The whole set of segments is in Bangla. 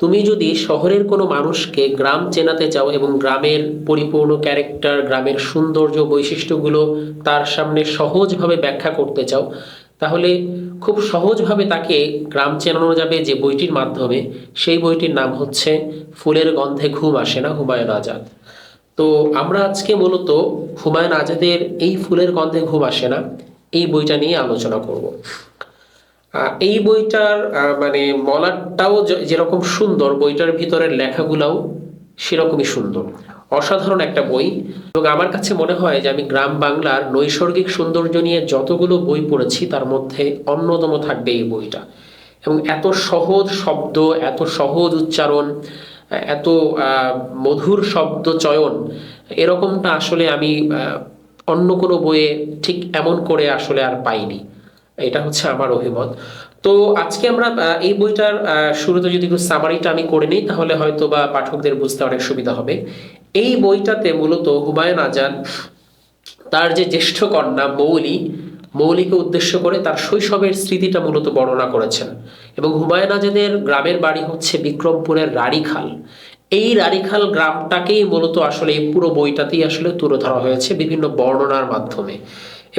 তুমি যদি শহরের কোনো মানুষকে গ্রাম চেনাতে চাও এবং গ্রামের পরিপূর্ণ ক্যারেক্টার, গ্রামের সৌন্দর্য বৈশিষ্ট্যগুলো তার সামনে সহজভাবে ব্যাখ্যা করতে চাও, তাহলে খুব সহজভাবে তাকে গ্রাম চেনানো যাবে যে বইটির মাধ্যমে। সেই বইটির নাম হচ্ছে ফুলের গন্ধে ঘুম আসে না, হুমায়ুন আজাদ। তো আমরা আজকে মূলত হুমায়ুন আজাদের এই ফুলের গন্ধে ঘুম আসে না এই বইটা নিয়ে আলোচনা করব। এই বইটার মানে মলাটটাও যেরকম সুন্দর, বইটার ভিতরের লেখাগুলাও সেরকমই সুন্দর। অসাধারণ একটা বই। এবং আমার কাছে মনে হয় যে আমি গ্রাম বাংলার নৈসর্গিক সৌন্দর্য নিয়ে যতগুলো বই পড়েছি তার মধ্যে অন্যতম থাকবে এই বইটা। এবং এত সহজ শব্দ, এত সহজ উচ্চারণ, এত মধুর শব্দ চয়ন, এরকমটা আসলে আমি অন্য কোনো বইয়ে ঠিক এমন করে আসলে আর পাইনি। এটা হচ্ছে আমার অভিমত। তো আজকে আমরা এই বইটার শুরুতে যদি একটু সামারিটা আমি করে নিই, তাহলে হয়তো বা পাঠকদের বুঝতে অনেক সুবিধা হবে। এই বইটাতে মূলত হুমায়ুন আজাদ তার যে জ্যেষ্ঠ কন্যা মৌলিকে উদ্দেশ্য করে তার শৈশবের স্মৃতিটা মূলত বর্ণনা করেছেন। এবং হুমায়ুন আজাদের গ্রামের বাড়ি হচ্ছে বিক্রমপুরের রাড়ীখাল। এই রাড়ীখাল গ্রামটাকেই মূলত আসলে এই পুরো বইটাতেই আসলে তুলে ধরা হয়েছে বিভিন্ন বর্ণনার মাধ্যমে।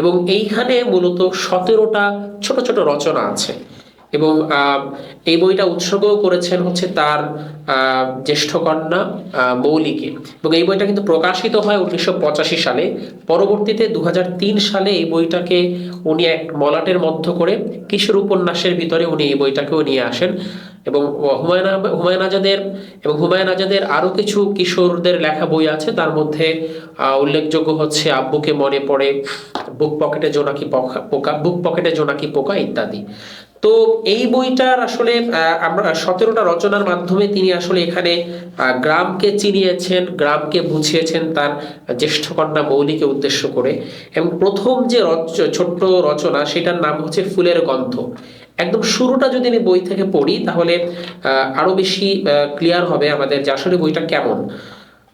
এবং এইখানে মূলত 17টা ছোট ছোট রচনা আছে। এবং এই বইটা উৎসর্গ করেছেন হচ্ছে তার জ্যেষ্ঠ কন্যা মৌলিকে। এবং এই বইটা কিন্তু প্রকাশিত হয় 1985 সালে। পরবর্তীতে 2003 সালে এই বইটাকে উনি এক মলাটের মধ্য করে কিশোর উপন্যাসের ভিতরে উনি এই বইটাকেও নিয়ে আসেন। এবং হুমায়ুন আজাদের আরো কিছু কিশোরদের লেখা বই আছে। তার মধ্যে উল্লেখযোগ্য হচ্ছে আব্বুকে মনে পড়ে, বুক পকেটে জোনাকি পোকা ইত্যাদি। তো এই বইটার আসলে আমরা 17টা রচনার মাধ্যমে তিনি আসলে এখানে গ্রামকে চিনিয়েছেন, গ্রামকে বুঝিয়েছেন তার জ্যেষ্ঠ কন্যা মৌলিকে উদ্দেশ্য করে। এবং প্রথম যে ছোট্ট রচনা সেটার নাম হচ্ছে ফুলের গন্ধ। একদম শুরুটা যদি আমি বই থেকে পড়ি তাহলে আরো বেশি ক্লিয়ার হবে আমাদের যে আসলে বইটা কেমন।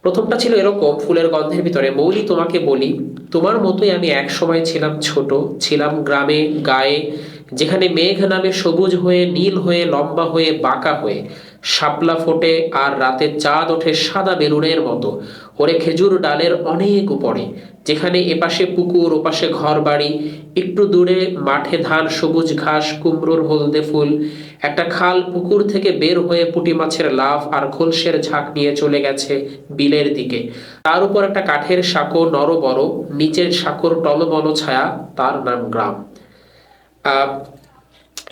প্রথমটা ছিল এরকম: ফুলের গন্ধের ভিতরে, মৌলি তোমাকে বলি, তোমার মতোই আমি এক সময় ছিলাম ছোট, ছিলাম গ্রামে গায়ে, যেখানে মেঘ নামে সবুজ হয়ে, নীল হয়ে, লম্বা হয়ে, বাঁকা হয়ে, শাপলা ফোটে আর রাতে চাঁদ ওঠে সাদা বেলুনের মতো ওরে খেজুর ডালের অনেক উপরে, যেখানে এপাশে পুকুর ওপাশে ঘর বাড়ি, একটু দূরে মাঠে ধান, সবুজ ঘাস, কুমড়োর হলদে ফুল, একটা খাল পুকুর থেকে বের হয়ে পুঁটি মাছের লাফ আর খোলসের ঝাঁক নিয়ে চলে গেছে বিলের দিকে, তার উপর একটা কাঠের সাঁকো নর বড়, নিচের সাঁকোর টলমল ছায়া, তার নাম গ্রাম।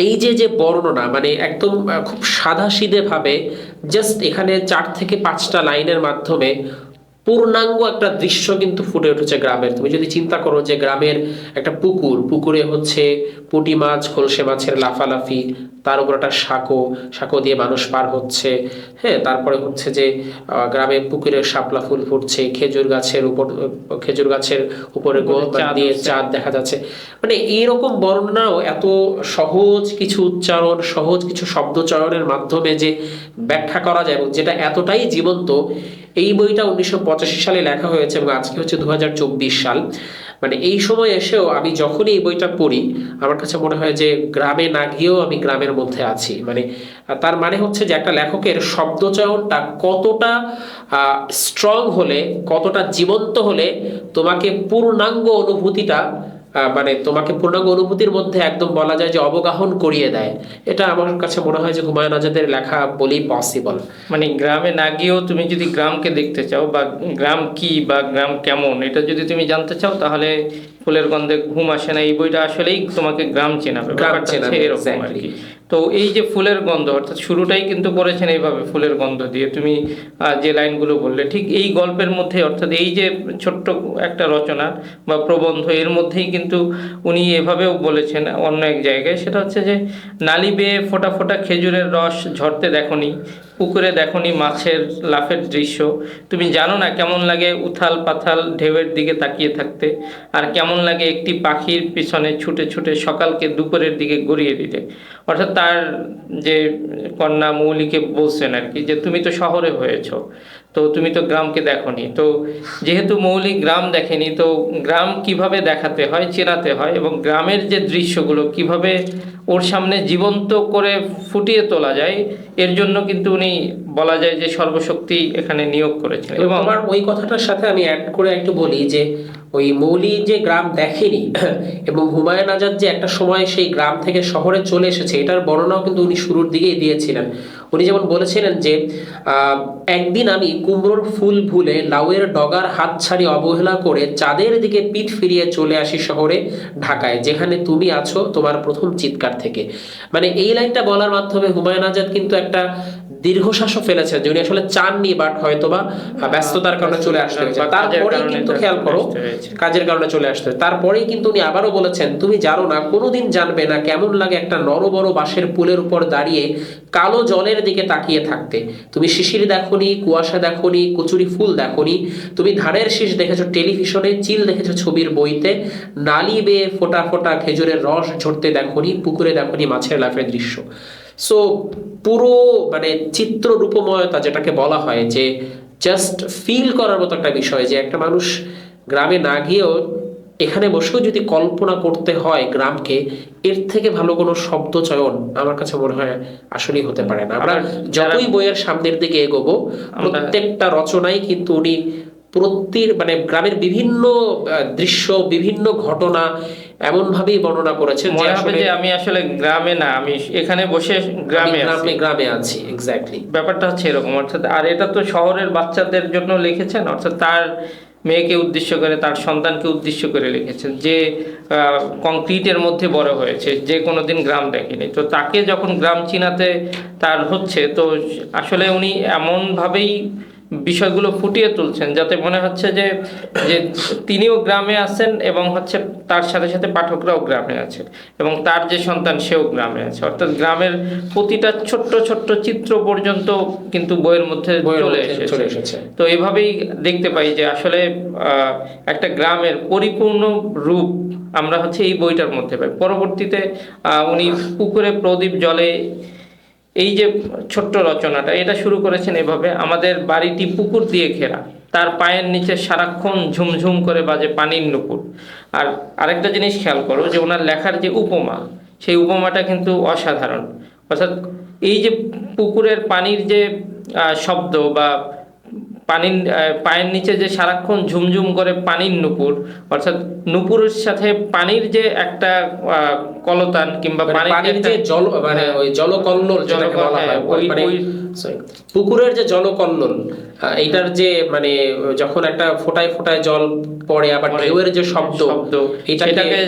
এই যে যে বর্ণনা, মানে একদম খুব সাধাসিধে ভাবে জাস্ট এখানে 4 থেকে 5টা লাইনের মাধ্যমে পূর্ণাঙ্গ একটা দৃশ্য কিন্তু ফুটে উঠেছে গ্রামের। তুমি যদি চিন্তা করো যে গ্রামের একটা পুকুরে হচ্ছে পুঁটি মাছ, খলসে মাছের লাফালাফি, তার উপর একটা সাঁকো দিয়ে মানুষ পার হচ্ছে। হ্যাঁ, তারপরে হচ্ছে যে গ্রামে পুকুরে শাপলা ফুল ফুটছে, খেজুর গাছের উপরে গোল দিয়ে চাঁদ দেখা যাচ্ছে। মানে এইরকম বর্ণনাও এত সহজ কিছু উচ্চারণ, সহজ কিছু শব্দ চয়নের মাধ্যমে যে ব্যাখ্যা করা যায় এবং যেটা এতটাই জীবন্ত। এই বইটা 1985 সালে লেখা হয়েছে এবং আজকে হচ্ছে 2024 সাল। মানে এই সময় এসেও আমি যখনই এই বইটা পড়ি আমার কাছে মনে হয় যে গ্রামে না গিয়েও আমি গ্রামের মধ্যে আছি। মানে তার মানে হচ্ছে যে একটা লেখকের শব্দচয়নটা কতটা স্ট্রং হলে, কতটা জীবন্ত হলে তোমাকে পূর্ণাঙ্গ অনুভূতিটা তোমাকে পূর্ণাঙ্গ অনুভূতির মধ্যে একদম বলা যায় যে অবগাহন করিয়ে দেয়। এটা আমার কাছে মনে হয় যে হুমায়ুন আজাদের লেখা বলেই পসিবল। মানে গ্রামে না গিয়েও তুমি যদি গ্রামকে দেখতে চাও বা গ্রাম কি বা গ্রাম কেমন এটা যদি তুমি জানতে চাও, তাহলে ফুলের গন্ধে ঘুম আসে না এই বইটা আসলেই তোমাকে গ্রাম চেনাবে, এরকম আর কি। তো এই যে ফুলের গন্ধ, অর্থাৎ শুরুটাই কিন্তু করেছেন এইভাবে ফুলের গন্ধ দিয়ে, তুমি যে লাইনগুলো বললে ঠিক এই গল্পের মধ্যে, অর্থাৎ এই যে ছোট্ট একটা রচনা বা প্রবন্ধ, এর মধ্যেই কিন্তু উনি এভাবেও বলেছেন অন্য এক জায়গায়, সেটা হচ্ছে যে নালি বেয়ে ফোঁটা ফোঁটা খেজুরের রস ঝরতে দেখনি, পুকুরে দেখনি মাছের লাফের দৃশ্য, তুমি জানো না কেমন লাগে উথাল পাথাল ঢেউয়ের দিকে তাকিয়ে থাকতে, আর কেমন লাগে একটি পাখির পিছনে ছুটে ছুটে সকালকে দুপুরের দিকে গড়িয়ে দিতে। অর্থাৎ তার যে কন্যা মৌলিকে বলছেন আর কি, যে তুমি তো শহরে হয়েছো, তো তুমি তো গ্রামকে দেখোনি, তো যেহেতু মৌলিক গ্রাম দেখেনি, তো গ্রাম কিভাবে দেখাতে হয়, চেনাতে হয়, এবং গ্রামের যে দৃশ্যগুলো কিভাবে ওর সামনে জীবন্ত করে ফুটিয়ে তোলা যায়, এর জন্য কিন্তু উনি বলা যায় যে সর্বশক্তি এখানে নিয়োগ করেছেন। এবং আমার ওই কথাটার সাথে আমি অ্যাড করে একটু বলি যে ওই মৌলি যে গ্রাম দেখেনি এবং হুমায়ুন আজাদ যে একটা সময় সেই গ্রাম থেকে শহরে চলে এসেছে, এটার বর্ণনাও কিন্তু উনি শুরুর দিকেই দিয়েছিলেন। উনি যেমন বলেছিলেন যে একদিন আমি কুমড়োর ফুল ভুলে লাউয়ের ডগার হাত ছাড়ি অবহেলা করে চাঁদের দিকে পিঠ ফিরিয়ে চলে আসি শহরে ঢাকায়, যেখানে তুমি আছো তোমার প্রথম চিৎকার থেকে। মানে এই লাইনটা বলার মাধ্যমে হুমায়ুন আজাদ কিন্তু একটা দীর্ঘশ্বাসও ফেলেছেন, যে উনি আসলে চাননি, বাট হয়তোবা ব্যস্ততার কারণে চলে আসতে হয়েছে। তারপরেই কিন্তু খেয়াল করো, কাজের কারণে চলে আসতে হয়। তারপরেই কিন্তু উনি আবারও বলেছেন, তুমি জানো না, কোনোদিন জানবে না কেমন লাগে একটা নরবড় বাঁশের পুলের উপর দাঁড়িয়ে কালো জলের দিকে তাকিয়ে থাকতে। তুমি শিশির দেখোনি, কুয়াশা দেখোনি, কচুরি ফুল দেখোনি, তুমি ধানের শীষ দেখেছো টেলিভিশনে, চিল দেখেছো ছবির বইতে, নালি বেয়ে ফোটা ফোটা খেজুরের রস ঝরতে দেখোনি, পুকুরে দেখোনি মাছের লাফের দৃশ্য। সো পুরো মানে চিত্র রূপময়তা যেটাকে বলা হয়, যে জাস্ট ফিল করার মতো একটা বিষয়, যে একটা মানুষ গ্রামে না গিয়েও এখানে বসেও যদি কল্পনা করতে হয় গ্রামকে, এর থেকে ভালো কোনো শব্দ চয়ন আমার কাছে মনে হয় আসলেই হতে পারে না। আমরা যতই বইয়ের সামনের দিকে এগোবো, প্রত্যেকটা রচনাই কিন্তু উনি মানে গ্রামের বিভিন্ন দৃশ্য, বিভিন্ন ঘটনা এমন ভাবেই বর্ণনা করেছেন যে আমি আসলে গ্রামে না, আমি এখানে বসে গ্রামে আছি। এক্স্যাক্টলি ব্যাপারটা হচ্ছে এরকম। অর্থাৎ আর এটা তো শহরের বাচ্চাদের জন্য লিখেছেন, অর্থাৎ তার মেয়েকে উদ্দেশ্য করে, তার সন্তানকে উদ্দেশ্য করে লিখেছেন, যে কংক্রিটের মধ্যে বড় হয়েছে, যে কোনোদিন গ্রাম দেখেনি, তো তাকে যখন গ্রাম চিনাতে তার হচ্ছে, তো আসলে উনি এমনভাবেই বিষয়গুলো ফুটিয়ে তুলছেন যাতে মনে হচ্ছে যে যে তিনিও গ্রামে আছেন, এবং হচ্ছে তার সাথে সাথে পাঠকরাও গ্রামে আছে, এবং তার যে সন্তান সেও গ্রামে আছে। অর্থাৎ গ্রামের প্রতিটা ছোট্ট ছোট্ট চিত্র পর্যন্ত কিন্তু বইয়ের মধ্যে চলে এসেছে। তো এভাবেই দেখতে পাই যে আসলে একটা গ্রামের পরিপূর্ণ রূপ আমরা হচ্ছে এই বইটার মধ্যে পাই। পরবর্তীতে উনি পুকুরে প্রদীপ জলে, এই যে ছোট্ট রচনাটা, এটা শুরু করেছেন এভাবে: আমাদের বাড়িটি পুকুর দিয়ে ঘেরা, তার পায়ের নিচে সারাক্ষণ ঝুমঝুম করে বাজে পানির নুপুর। আর আরেকটা জিনিস খেয়াল করো, যে ওনার লেখার যে উপমা, সেই উপমাটা কিন্তু অসাধারণ। অর্থাৎ এই যে পুকুরের পানির যে শব্দ, বা পানির পায়ের নিচে যে সারাক্ষণ ঝুমঝুম করে পানির নুপুর, অর্থাৎ নুপুরের সাথে পানির যে একটা কলতান, কিংবা পানির যে জল, মানে ওই জলকল্লোল যেটাকে বলা হয়, পুকুরের যে জলকল্লোল, এইটার যে মানে যখন একটা ফোটায় ফোটায় জল পড়ে, আবার ঢেউয়ের যে শব্দ, এটাকে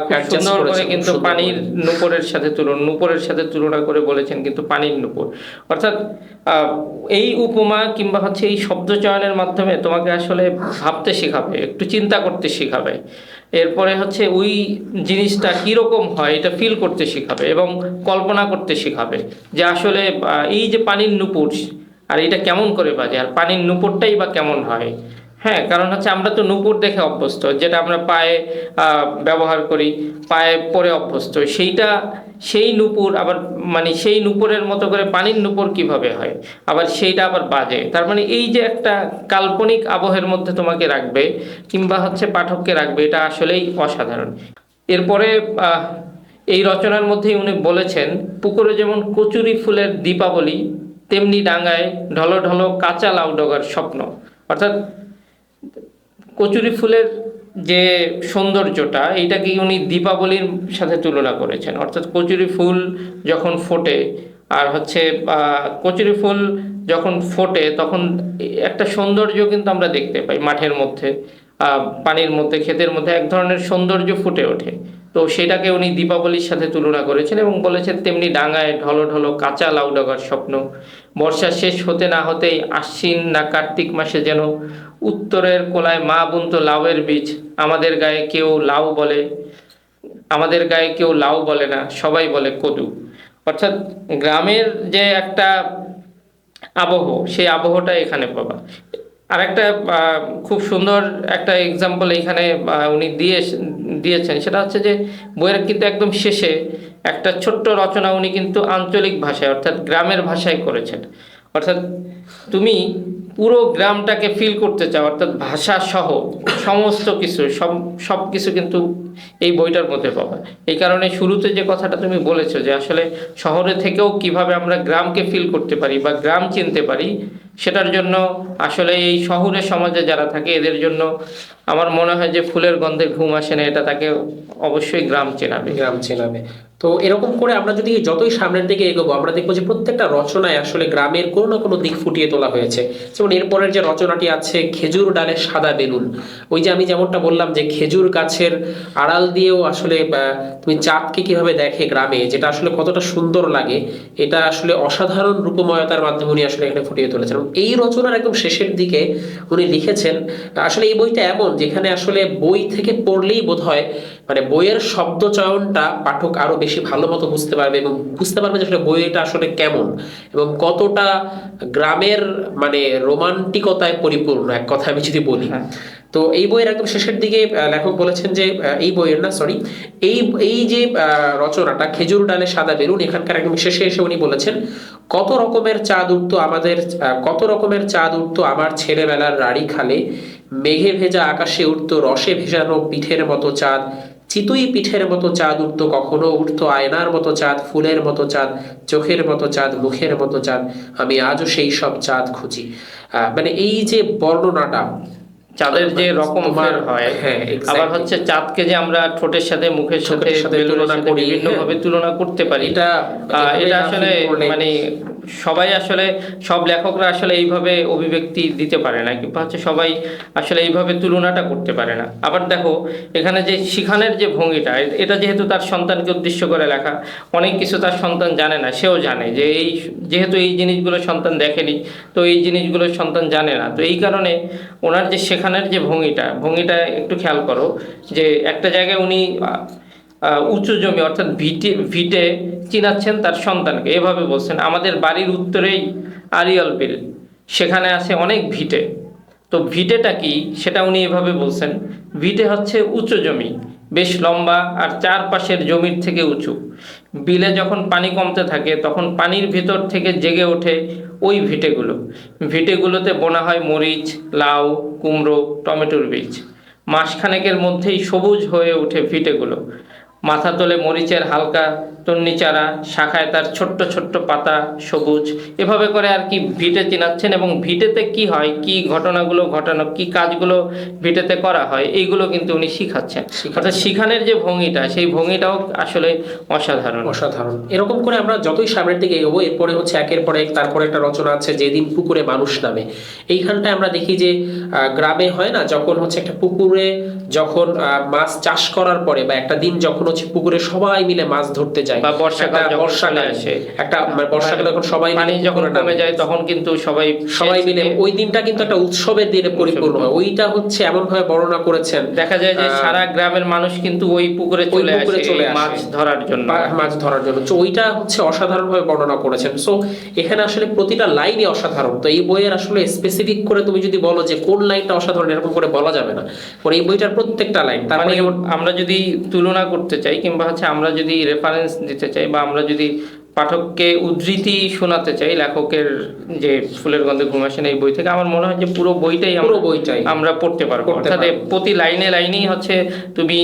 খুব সুন্দর করে কিন্তু পানির নুপুরের সাথে তুলনা করে বলেছেন কিন্তু পানির নুপুর। অর্থাৎ এই উপমা কিংবা হচ্ছে এই শব্দ চয়নের মাধ্যমে তোমাকে আসলে ভাবতে শেখাবে, একটু চিন্তা করতে শেখাবে, এরপরে হচ্ছে ওই জিনিসটা কীরকম হয় এটা ফিল করতে শেখাবে, এবং কল্পনা করতে শেখাবে যে আসলে এই যে পানির নুপুর, আর এটা কেমন করে বাজে, আর পানির নুপুরটাই বা কেমন হয়। হ্যাঁ, কারণ হচ্ছে আমরা তো নুপুর দেখে অভ্যস্ত, যেটা আমরা পায়ে ব্যবহার করি, পায়ে পরে অভ্যস্ত, সেই নুপুর আবার মানে সেই নুপুরের মতো করে পানির নুপুর কিভাবে হয়, আবার সেইটা আবার বাজে। তার মানে এই যে একটা কাল্পনিক আবহের মধ্যে তোমাকে রাখবে, কিংবা হচ্ছে পাঠককে রাখবে, এটা আসলেই অসাধারণ। এরপরে এই রচনার মধ্যেই উনি বলেছেন, পুকুরে যেমন কচুরি ফুলের দীপাবলি, তেমনি ডাঙায় ঢলো ঢলো কাঁচা লাউ ডগার স্বপ্ন। অর্থাৎ কচুরি ফুলের যে সৌন্দর্যটা, এইটাকে উনি দীপাবলির সাথে তুলনা করেছেন। অর্থাৎ কচুরি ফুল যখন ফোটে, আর হচ্ছে কচুরি ফুল যখন ফোটে তখন একটা সৌন্দর্য কিন্তু আমরা দেখতে পাই মাঠের মধ্যে, পানির মধ্যে, ক্ষেতের মধ্যে এক ধরনের সৌন্দর্য ফুটে ওঠে। তো সেটাকে উনি দীপাবলির সাথে তুলনা করেছেন, এবং বলেছেন তেমনি ডাঙায় ঢলো ঢলো কাঁচা লাউ ডগার স্বপ্ন। বর্ষা শেষ হতে না হতেই আশ্বিন না কার্তিক মাসে যেন উত্তরের কোলায় মা বুনতো লাউয়ের বীজ। আমাদের গায়ে কেউ লাউ বলে না, সবাই বলে কদু। অর্থাৎ গ্রামের যে একটা আবহ, সেই আবহটা এখানে পাবা। আর একটা খুব সুন্দর একটা এক্সাম্পল এইখানে উনি দিয়েছেন, সেটা হচ্ছে যে বইয়ের কিন্তু একদম শেষে একটা ছোট্ট রচনা উনি কিন্তু আঞ্চলিক ভাষায়, অর্থাৎ গ্রামের ভাষায় করেছেন। অর্থাৎ তুমি পুরো গ্রামটাকে ফিল করতে চাও, অর্থাৎ ভাষা সহ সমস্ত কিছু সব কিছু কিন্তু এই বইটার মধ্যে পাবা। এই কারণে শুরুতে যে কথাটা তুমি বলেছো যে আসলে শহরে থেকেও কিভাবে আমরা গ্রামকে ফিল করতে পারি বা গ্রাম চিনতে পারি, সেটার জন্য আসলে এই শহরের সমাজে যারা থাকে এদের জন্য আমার মনে হয় যে ফুলের গন্ধে ঘুম আসে না, এটা তাকে অবশ্যই গ্রাম চেনাবে। তো এরকম করে আমরা যদি যতই সামনের দিকে এগোবো আমরা দেখবো যে প্রত্যেকটা রচনায় আসলে গ্রামের কোনো না কোনো দিক ফুটিয়ে তোলা হয়েছে। যেমন এরপরের যে রচনাটি আছে খেজুর ডালে সাদা বেলুন, ওই যে আমি যেমনটা বললাম যে খেজুর গাছের আড়াল দিয়েও আসলে তুমি চাঁদকে কিভাবে দেখে গ্রামে, যেটা আসলে কতটা সুন্দর লাগে, এটা আসলে অসাধারণ রূপময়তার মাধ্যমে উনি আসলে এখানে ফুটিয়ে তুলেছেন। এবং এই রচনার একদম শেষের দিকে উনি লিখেছেন, আসলে এই বইটা এমন যেখানে আসলে বই থেকে পড়লেই বোধ হয় মানে বইয়ের শব্দ চয়নটা পাঠক আরো বেশি ভালো মতো বুঝতে পারবে এবং বুঝতে পারবে যে আসলে বইটা আসলে কেমন এবং কতটা গ্রামের মানে রোমান্টিকতায় পরিপূর্ণ, এক কথা আমি যদি বলি। তো এই বইয়ের একদম শেষের দিকে লেখক বলেছেন যে এই বইয়ের না সরি এই যে রচনাটা খেজুর ডালে সাদা বেলুন, এখানকার একদম শেষে এসে উনি বলেছেন কত রকমের চাঁদ উঠতো আমার ছেলেবেলার রাড়ি খালে, মেঘে ভেজা আকাশে উঠতো রসে ভেজানো পিঠের মতো চাঁদ, চিতুই পিঠের মতো চাঁদ উঠতো, কখনো উঠতো আয়নার মতো চাঁদ, ফুলের মতো চাঁদ, চোখের মতো চাঁদ, মুখের মতো চাঁদ, আমি আজও সেই সব চাঁদ খুঁজি। মানে এই যে বর্ণনাটা চাঁদের যে রকম হয়, আবার হচ্ছে চাঁদকে যে আমরা ঠোঁটের সাথে মুখের সাথে তুলনা করি, বিভিন্ন ভাবে তুলনা করতে পারি, এটা আসলে মানে সবাই আসলে সব লেখকরা আসলে এইভাবে অভিব্যক্তি দিতে পারে না, কিংবা হচ্ছে সবাই আসলে এইভাবে তুলনাটা করতে পারে না। আবার দেখো এখানে যে শিখানের যে ভঙ্গিটা, এটা যেহেতু তার সন্তানকে উদ্দেশ্য করে লেখা, অনেক কিছু তার সন্তান জানে না, সেও জানে যে যেহেতু এই জিনিসগুলো সন্তান দেখেনি, তো এই জিনিসগুলো সন্তান জানে না। তো এই কারণে ওনার যে শেখানোর যে ভঙ্গিটা একটু খেয়াল করো, যে একটা জায়গায় উনি উঁচু জমি অর্থাৎ ভিটে চিনাচ্ছেন তার সন্তানকে, এভাবে বলছেন, আমাদের বাড়ির উত্তরেই আরিয়াল বিল, সেখানে আছে অনেক ভিটে। তো ভিটেটা কি সেটা উনি এভাবে বলছেন, ভিটে হচ্ছে উঁচু জমি, বেশ লম্বা আর চারপাশের জমির থেকে উঁচু। বিলে যখন পানি কমতে থাকে তখন পানির ভিতর থেকে জেগে ওঠে ওই ভিটেগুলোতে বোনা হয় মরিচ, লাউ, কুমড়ো, টমেটোর বীজ। মাসখানেকের মধ্যেই সবুজ হয়ে ওঠে ভিটেগুলো, মাথা তোলে মরিচের হালকা তন্নি চারা, শাখায় তার ছোট্ট ছোট্ট পাতা সবুজ। এভাবে করে আর কি ভিটে চিনাচ্ছেন, এবং ভিটেতে কি হয়, কি ঘটনাগুলো ঘটানো, কি কাজগুলো ভিটেতে করা হয়, এইগুলো কিন্তু উনি শিখাচ্ছেন। অর্থাৎ শিখানের যে ভঙ্গিটা, সেই ভঙ্গিটাও আসলে অসাধারণ। এরকম করে আমরা যতই সামনের দিকে এগোবো, এরপরে হচ্ছে একের পর এক, তারপরে একটা রচনা আছে যেদিন পুকুরে মানুষ নামে। এইখানটায় আমরা দেখি যে গ্রামে হয় না, যখন হচ্ছে একটা পুকুরে যখন মাছ চাষ করার পরে বা একটা দিন যখন হচ্ছে পুকুরে সবাই মিলে মাছ ধরতে যায়, বা বর্ষাকালে আসে একটা বর্ষাকালে যখন সবাই পানি যখন কমে যায় তখন কিন্তু সবাই মিলে ওই দিনটা কিন্তু একটা উৎসবের দিনে পরিপূর্ণ হয়। ওইটা হচ্ছে এমন ভাবে বর্ণনা করেছেন, দেখা যায় যে সারা গ্রামের মানুষ কিন্তু ওই পুকুরে চলে আসে মাছ ধরার জন্য। তো ওইটা হচ্ছে অসাধারণ ভাবে বর্ণনা করেছেন। সো এখানে আসলে প্রতিটা লাইনই অসাধারণ। তো এই বইয়ের আসলে স্পেসিফিক করে তুমি যদি বলো যে কোন লাইনটা অসাধারণ, এরকম করে বলা যাবে না, কারণ এই বইটার প্রত্যেকটা লাইন। তার মানে আমরা যদি তুলনা করতে চাই, কিংবা হচ্ছে আমরা যদি রেফারেন্স দিতে চাই, বা আমরা যদি পাঠককে উদ্ধৃতি শোনাতে চাই লেখকের যে ফুলের গন্ধে ঘুম আসে না এই বই থেকে, আমার মনে হয় যে পুরো বইটাই আমরা পড়তে পারবো। অর্থাৎ প্রতি লাইনেই হচ্ছে তুমি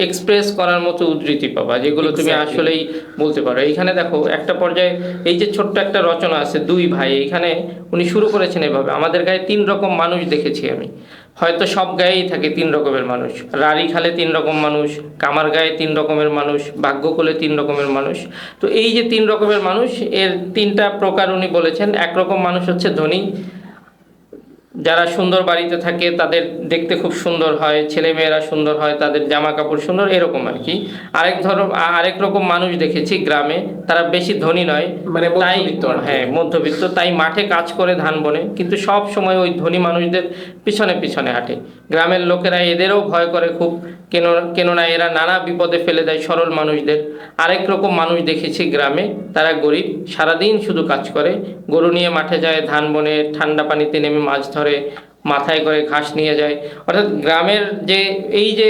এক্সপ্রেস করার মতো উদ্ধৃতি পাবা, যেগুলো তুমি আসলেই বলতে পারো। এইখানে দেখো একটা পর্যায়ে এই যে ছোট্ট একটা রচনা আছে, দুই ভাই, এইখানে উনি শুরু করেছেন এভাবে, আমাদের গায়ে 3 রকম মানুষ দেখেছি আমি, হয়তো সব গায়েই থাকে 3 রকমের মানুষ, রাড়ি খালে 3 রকম মানুষ, কামার গায়ে 3 রকমের মানুষ, ভাগ্যকুলে 3 রকমের মানুষ। তো এই যে 3 রকমের মানুষ, এর 3টা প্রকার উনি বলেছেন। একরকম মানুষ হচ্ছে ধনী, যারা সুন্দর বাড়িতে থাকে তাদের দেখতে খুব সুন্দর হয়, ছেলে মেয়েরা সুন্দর হয়, তাদের জামা কাপড় সুন্দর, এরকম আর কি। আরেক রকম মানুষ দেখেছি গ্রামে, তারা বেশি ধনী নয়, মানে মধ্যবিত্ত, তাই মাঠে কাজ করে ধান বনে, কিন্তু সব সময় ওই ধনী মানুষদের পিছনে পিছনে হাঁটে। গ্রামের লোকেরা এদেরও ভয় করে খুব, কেননা এরা নানা বিপদে ফেলে দেয় সরল মানুষদের। আরেক রকম মানুষ দেখেছি গ্রামে, তারা গরিব, সারাদিন শুধু কাজ করে, গরু নিয়ে মাঠে যায়, ধান বনে, ঠান্ডা পানিতে নেমে মাছ ধরে, মাথায় করে ঘাস নিয়ে যায়। অর্থাৎ গ্রামের যে এই যে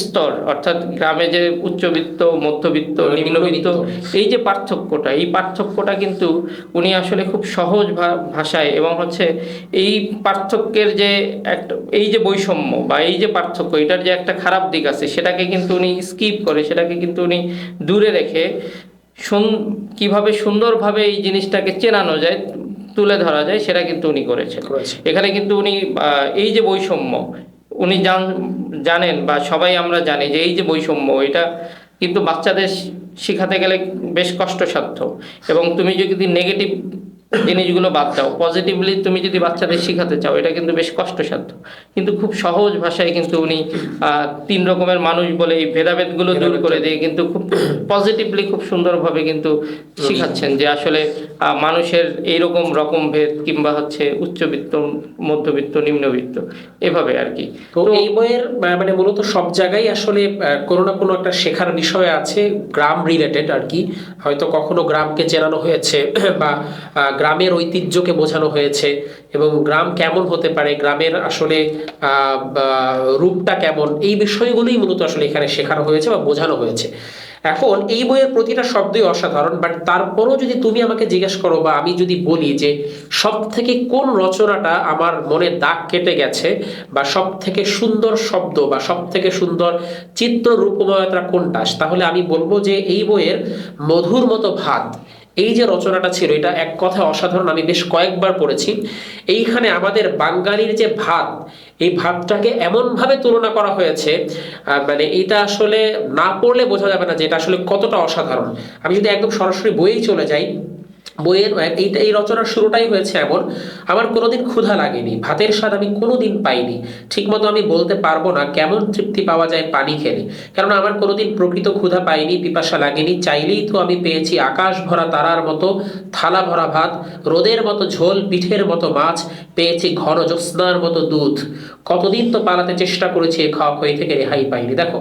স্তর, অর্থাৎ গ্রামে যে উচ্চবিত্ত, মধ্যবিত্ত, নিম্নবিত্ত, এই যে পার্থক্যটা, এই পার্থক্যটা কিন্তু উনি আসলে খুব সহজ ভাষায় এবং হচ্ছে এই পার্থক্যের যে একটা এই যে বৈষম্য বা এই যে পার্থক্য, এটার যে একটা খারাপ দিক আছে সেটাকে কিন্তু উনি স্কিপ করে, সেটাকে কিন্তু উনি দূরে রেখে কিভাবে সুন্দরভাবে এই জিনিসটাকে চেনানো যায়, তুলে ধরা যায়, সেটা কিন্তু উনি করেছেন। এখানে কিন্তু উনি এই যে বৈষম্য উনি জানেন বা সবাই আমরা জানি যে এই যে বৈষম্য, এটা কিন্তু বাচ্চাদের শেখাতে গেলে বেশ কষ্টসাধ্য। এবং তুমি যদি নেগেটিভ জিনিসগুলো বাদ দাও, পজিটিভলি তুমি যদি বাচ্চাদের শেখাতে চাও, এটা কিন্তু বেশ কষ্টসাধ্য। কিন্তু খুব সহজ ভাষায় কিন্তু উনি 3 রকমের মানুষ বলে এই ভেদাভেদগুলো দূর করে দিয়ে কিন্তু খুব পজিটিভলি খুব সুন্দরভাবে কিন্তু শেখাচ্ছেন যে আসলে মানুষের এইরকম রকম ভেদ, কিংবা হচ্ছে উচ্চবিত্ত, মধ্যবিত্ত, নিম্নবিত্ত, এভাবে আর কি। তো এই বইয়ের মানে মূলত সব জায়গায় আসলে কোনো না কোনো একটা শেখার বিষয় আছে, গ্রাম রিলেটেড আর কি। হয়তো কখনো গ্রামকে চেনানো হয়েছে বা গ্রামের ঐতিহ্যকে বোঝানো হয়েছে, এবং গ্রাম কেমন হতে পারে, গ্রামের আসলে রূপটা কেমন, এই বিষয়গুলোই মূলত আসলে এখানে শেখানো হয়েছে বা বোঝানো হয়েছে। এখন এই বইয়ের প্রতিটা শব্দই অসাধারণ, বাট তারপরও যদি তুমি আমাকে জিজ্ঞেস করো বা আমি যদি বলি যে সব থেকে কোন রচনাটা আমার মনে দাগ কেটে গেছে বা সব থেকে সুন্দর শব্দ বা সব থেকে সুন্দর চিত্র রূপময়তা কোনটা, তাহলে আমি বলবো যে এই বইয়ের মধুর মতো ভাত, এই যে রচনাটা ছিল, এটা এক কথায় অসাধারণ। আমি বেশ কয়েকবার পড়েছি। এইখানে আমাদের বাঙালির যে ভাত, এই ভাতটাকে এমনভাবে তুলনা করা হয়েছে, মানে এটা আসলে না পড়লে বোঝা যাবে না যে এটা আসলে কতটা অসাধারণ। আমি যদি একদম সরাসরি বইয়েই চলে যাই, বইয়ের এই রচনার শুরুটাই হয়েছে এমন: আমার কোনোদিন ক্ষুধা লাগেনি, ভাতের স্বাদ আমি কোনোদিন পাইনি, ঠিকমতো আমি বলতে পারবো না কেমন তৃপ্তি পাওয়া যায় পানি খেলে, কারণ আমার কোনোদিন প্রকৃত ক্ষুধা পাইনি, পিপাসা লাগেনি, চাইলেই তো আমি পেয়েছি আকাশ ভরা তারার মতো থালা ভরা ভাত, রোদের মতো ঝোল, পিঠের মতো মাছ, পেয়েছি ঘন জ্যোৎস্নার মতো দুধ, কতদিন তো পালাতে চেষ্টা করেছি, খাওয়া খই থেকে রেহাই পাইনি। দেখো,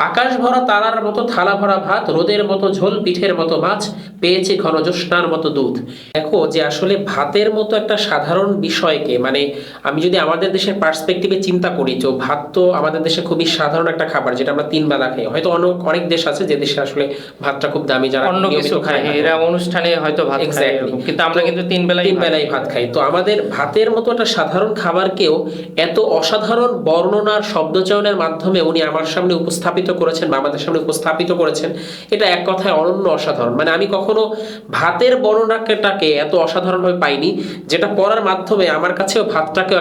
আকাশ ভরা তারার মতো থালা ভরা ভাত, রোদের মতো ঝোল, পিঠের মতো মাছ, পেয়েছি ঘন জ্যোৎস্নার মতো দুধ। দেখো যে আসলে ভাতের মতো একটা সাধারণ বিষয়কে, মানে আমি যদি আমাদের দেশের পার্সপেক্টিভে চিন্তা করি, তো ভাত তো আমাদের দেশে খুবই সাধারণ একটা খাবার, যেটা আমরা 3 বেলা খাই। হয়তো অনেক দেশ আছে যে দেশে আসলে ভাতটা খুব দামি, যারা অন্য কিছু খায়, এরা অনুষ্ঠানে হয়তো ভাত খায়, কিন্তু আমরা কিন্তু 3 বেলাই ভাত খাই। তো আমাদের ভাতের মতো একটা সাধারণ খাবারকেও এত অসাধারণ বর্ণনার শব্দচয়নের মাধ্যমে উনি আমার সামনে উপস্থাপিত করেছেন বা আমাদের সামনে উপস্থাপিত করেছেন, এটা এক কথায় অনন্য, অসাধারণ। মানে আমি কখনো ভাতের বর্ণনাটাকে এত অসাধারণভাবে পাইনি, যেটা পড়ার মাধ্যমে আমার কাছেও ভাতটাকেও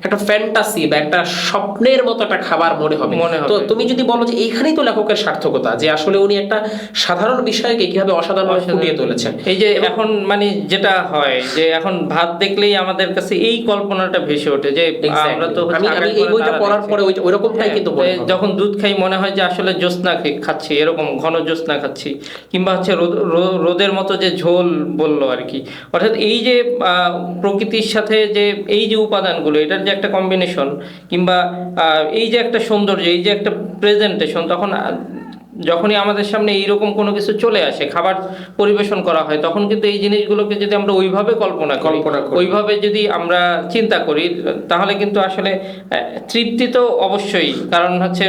একটা ফ্যান্টাসি বা একটা স্বপ্নের মতো একটা খাবার মনে হবে। তো তুমি যদি বলো যে এইখানেই তো লেখকের সার্থকতা, যে আসলে উনি একটা সাধারণ বিষয়কে কিভাবে অসাধারণভাবে ফুটিয়ে তুলেছেন। এই যে এখন মানে যেটা হয় যে এখন ভাত দেখলেই আমাদের কাছে এই কল্পনাটা ভেসে ওঠে যে আমরা তো আমি এই বইটা পড়ার পরে ওইরকমটাই কিন্তু যখন দুধ খাই মনে হয় যে আসলে জ্যোৎস্না খাচ্ছি, এরকম ঘন জ্যোৎস্না খাচ্ছি, কিংবা হচ্ছে রোদের মতো যে ঝোল বললো আর কি। অর্থাৎ এই যে প্রকৃতির সাথে যে এই যে উপাদানগুলো, এটার যে একটা কম্বিনেশন, কিংবা এই যে একটা সৌন্দর্য, এই যে একটা প্রেজেন্টেশন, তখন যখনই আমাদের সামনে এইরকম কোনো কিছু চলে আসে, খাবার পরিবেশন করা হয়, তখন কিন্তু এই জিনিসগুলোকে যদি আমরা ওইভাবে কল্পনা করি, ওইভাবে যদি আমরা চিন্তা করি, তাহলে কিন্তু আসলে তৃপ্তি তো অবশ্যই, কারণ হচ্ছে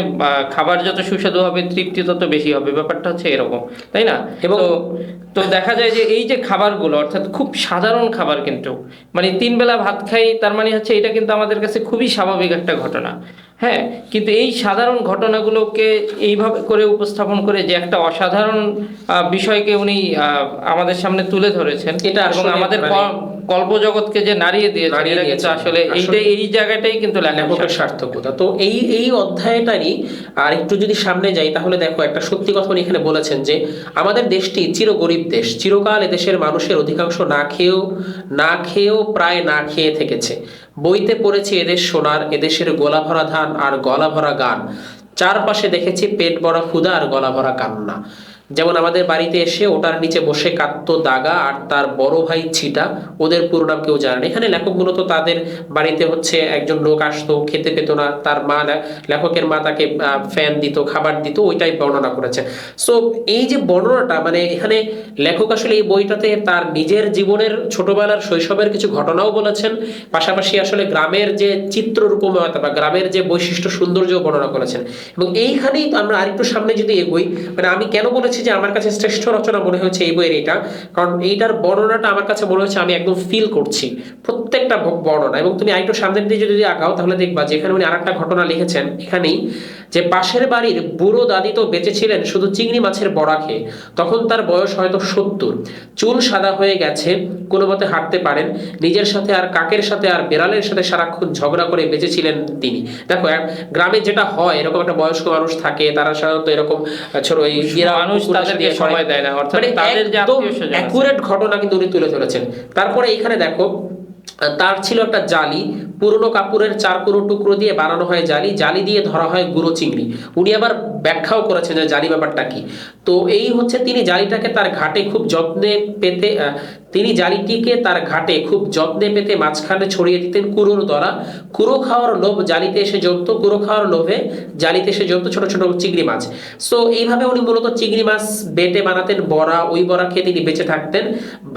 খাবার যত সুস্বাদু হবে তৃপ্তি তত বেশি হবে, ব্যাপারটা হচ্ছে এরকম, তাই না? এবং তো দেখা যায় যে এই যে খাবারগুলো, অর্থাৎ খুব সাধারণ খাবার, কিন্তু মানে 3 বেলা ভাত খাই, তার মানে হচ্ছে এটা কিন্তু আমাদের কাছে খুবই স্বাভাবিক একটা ঘটনা। হ্যাঁ, কিন্তু এই সাধারণ ঘটনাগুলোকে এইভাবে করে উপস্থাপন করে যে একটা অসাধারণ বিষয়কে উনি আমাদের সামনে তুলে ধরেছেন, এটা এবং আমাদের কল্পজগৎকে যে নাড়িয়ে দিয়েছেন, এটা কিন্তু আসলে এই জায়গাটাই কিন্তু লেখকের সার্থকতা। তো এই অধ্যায়টারই আর একটু যদি সামনে যাই, তাহলে দেখো একটা সত্যি কথা উনি এখানে বলেছেন যে আমাদের দেশটি চির গরিব দেশ, চিরকাল এদেশের মানুষের অধিকাংশ না খেয়েও প্রায় না খেয়ে থেকেছে। বইতে পড়েছি এদেশ সোনার, এদেশের গোলা ভরা ধান আর গলা ভরা গান, চারপাশে দেখেছি পেট ভরা ক্ষুধা আর গলা ভরা কান্না। যেমন আমাদের বাড়িতে এসে ওটার নিচে বসে কাঁদতো দাগা আর তার বড় ভাই ছিটা, ওদের পুরো নাম কেউ জানে না। এখানে লেখক মূলত তাদের বাড়িতে হচ্ছে একজন লোক আসতো, খেতে পেত না, তার মা, লেখকের মা তাকে ফ্যান দিত, খাবার দিত, ওইটাই বর্ণনা করেছে। সো এই যে বর্ণনাটা, মানে এখানে লেখক আসলে এই বইটাতে তার নিজের জীবনের ছোটবেলার শৈশবের কিছু ঘটনাও বলেছেন, পাশাপাশি আসলে গ্রামের যে চিত্ররূপময়তা বা গ্রামের যে বৈশিষ্ট্য সৌন্দর্য বর্ণনা করেছেন। এবং এইখানেই আমরা আরেকটু সামনে যদি এগোই, মানে আমি কেন বলেছি যে আমার কাছে শ্রেষ্ঠ রচনা মনে হয়েছে এই বইয়ের এটা, কারণ এইটার বর্ণনাটা আমার কাছে মনে হচ্ছে আমি একদম ফিল করছি প্রত্যেকটা বর্ণনা। এবং তুমি আরেকটু সামনের দিকে যদি আগাও তাহলে দেখবা যেখানে উনি আরেকটা ঘটনা লিখেছেন এখানেই, যে পাশের বাড়ির বুড়ো দাদি তো বেঁচে ছিলেন শুধু চিংড়ি মাছের বড়া খেয়ে। তখন তার বয়স হয়তো 70, চুল সাদা হয়ে গেছে, কোনো মতে হাঁটতে পারেন, নিজের সাথে আর কাকের সাথে আর বেড়ালের সাথে সারাক্ষণ ঝগড়া করে বেঁচেছিলেন তিনি। দেখো গ্রামে যেটা হয়, এরকম একটা বয়স্ক মানুষ থাকে, তারা সাধারণত এরকম ছোট এই মানুষ তাদেরকে সময় দেয় না, অর্থাৎ মানে তাদের যে একদম আত্মীয়-স্বজন আছে। অ্যাকুরেট ঘটনা কিন্তু উনি তুলে ধরেছেন। তারপরে এখানে দেখো তার ছিল একটা জালি, পুরনো কাপড়ের 4 কোণো টুকরো দিয়ে বানানো হয় জালি, জালি দিয়ে ধরা হয় গুঁড়ো চিংড়ি। উনি আবার ব্যাখ্যাও করেছেন যে জালি ব্যাপারটা কি। তো এই হচ্ছে তিনি জালিটাকে তার ঘাটে খুব যত্নে পেতে তিনি জালিটিকে তার ঘাটে খুব যত্নে পেতে মাঝখানে ছড়িয়ে দিতেন কুড়োর দ্বারা। কুড়ো খাওয়ার লোভ জালিতে এসে জমতো, কুড়ো খাওয়ার লোভে জালিতে এসে জমতো ছোট ছোট চিংড়ি মাছ। সো এইভাবে উনি মূলত চিংড়ি মাছ বেটে বানাতেন বড়া, ওই বড়া খেয়ে তিনি বেঁচে থাকতেন।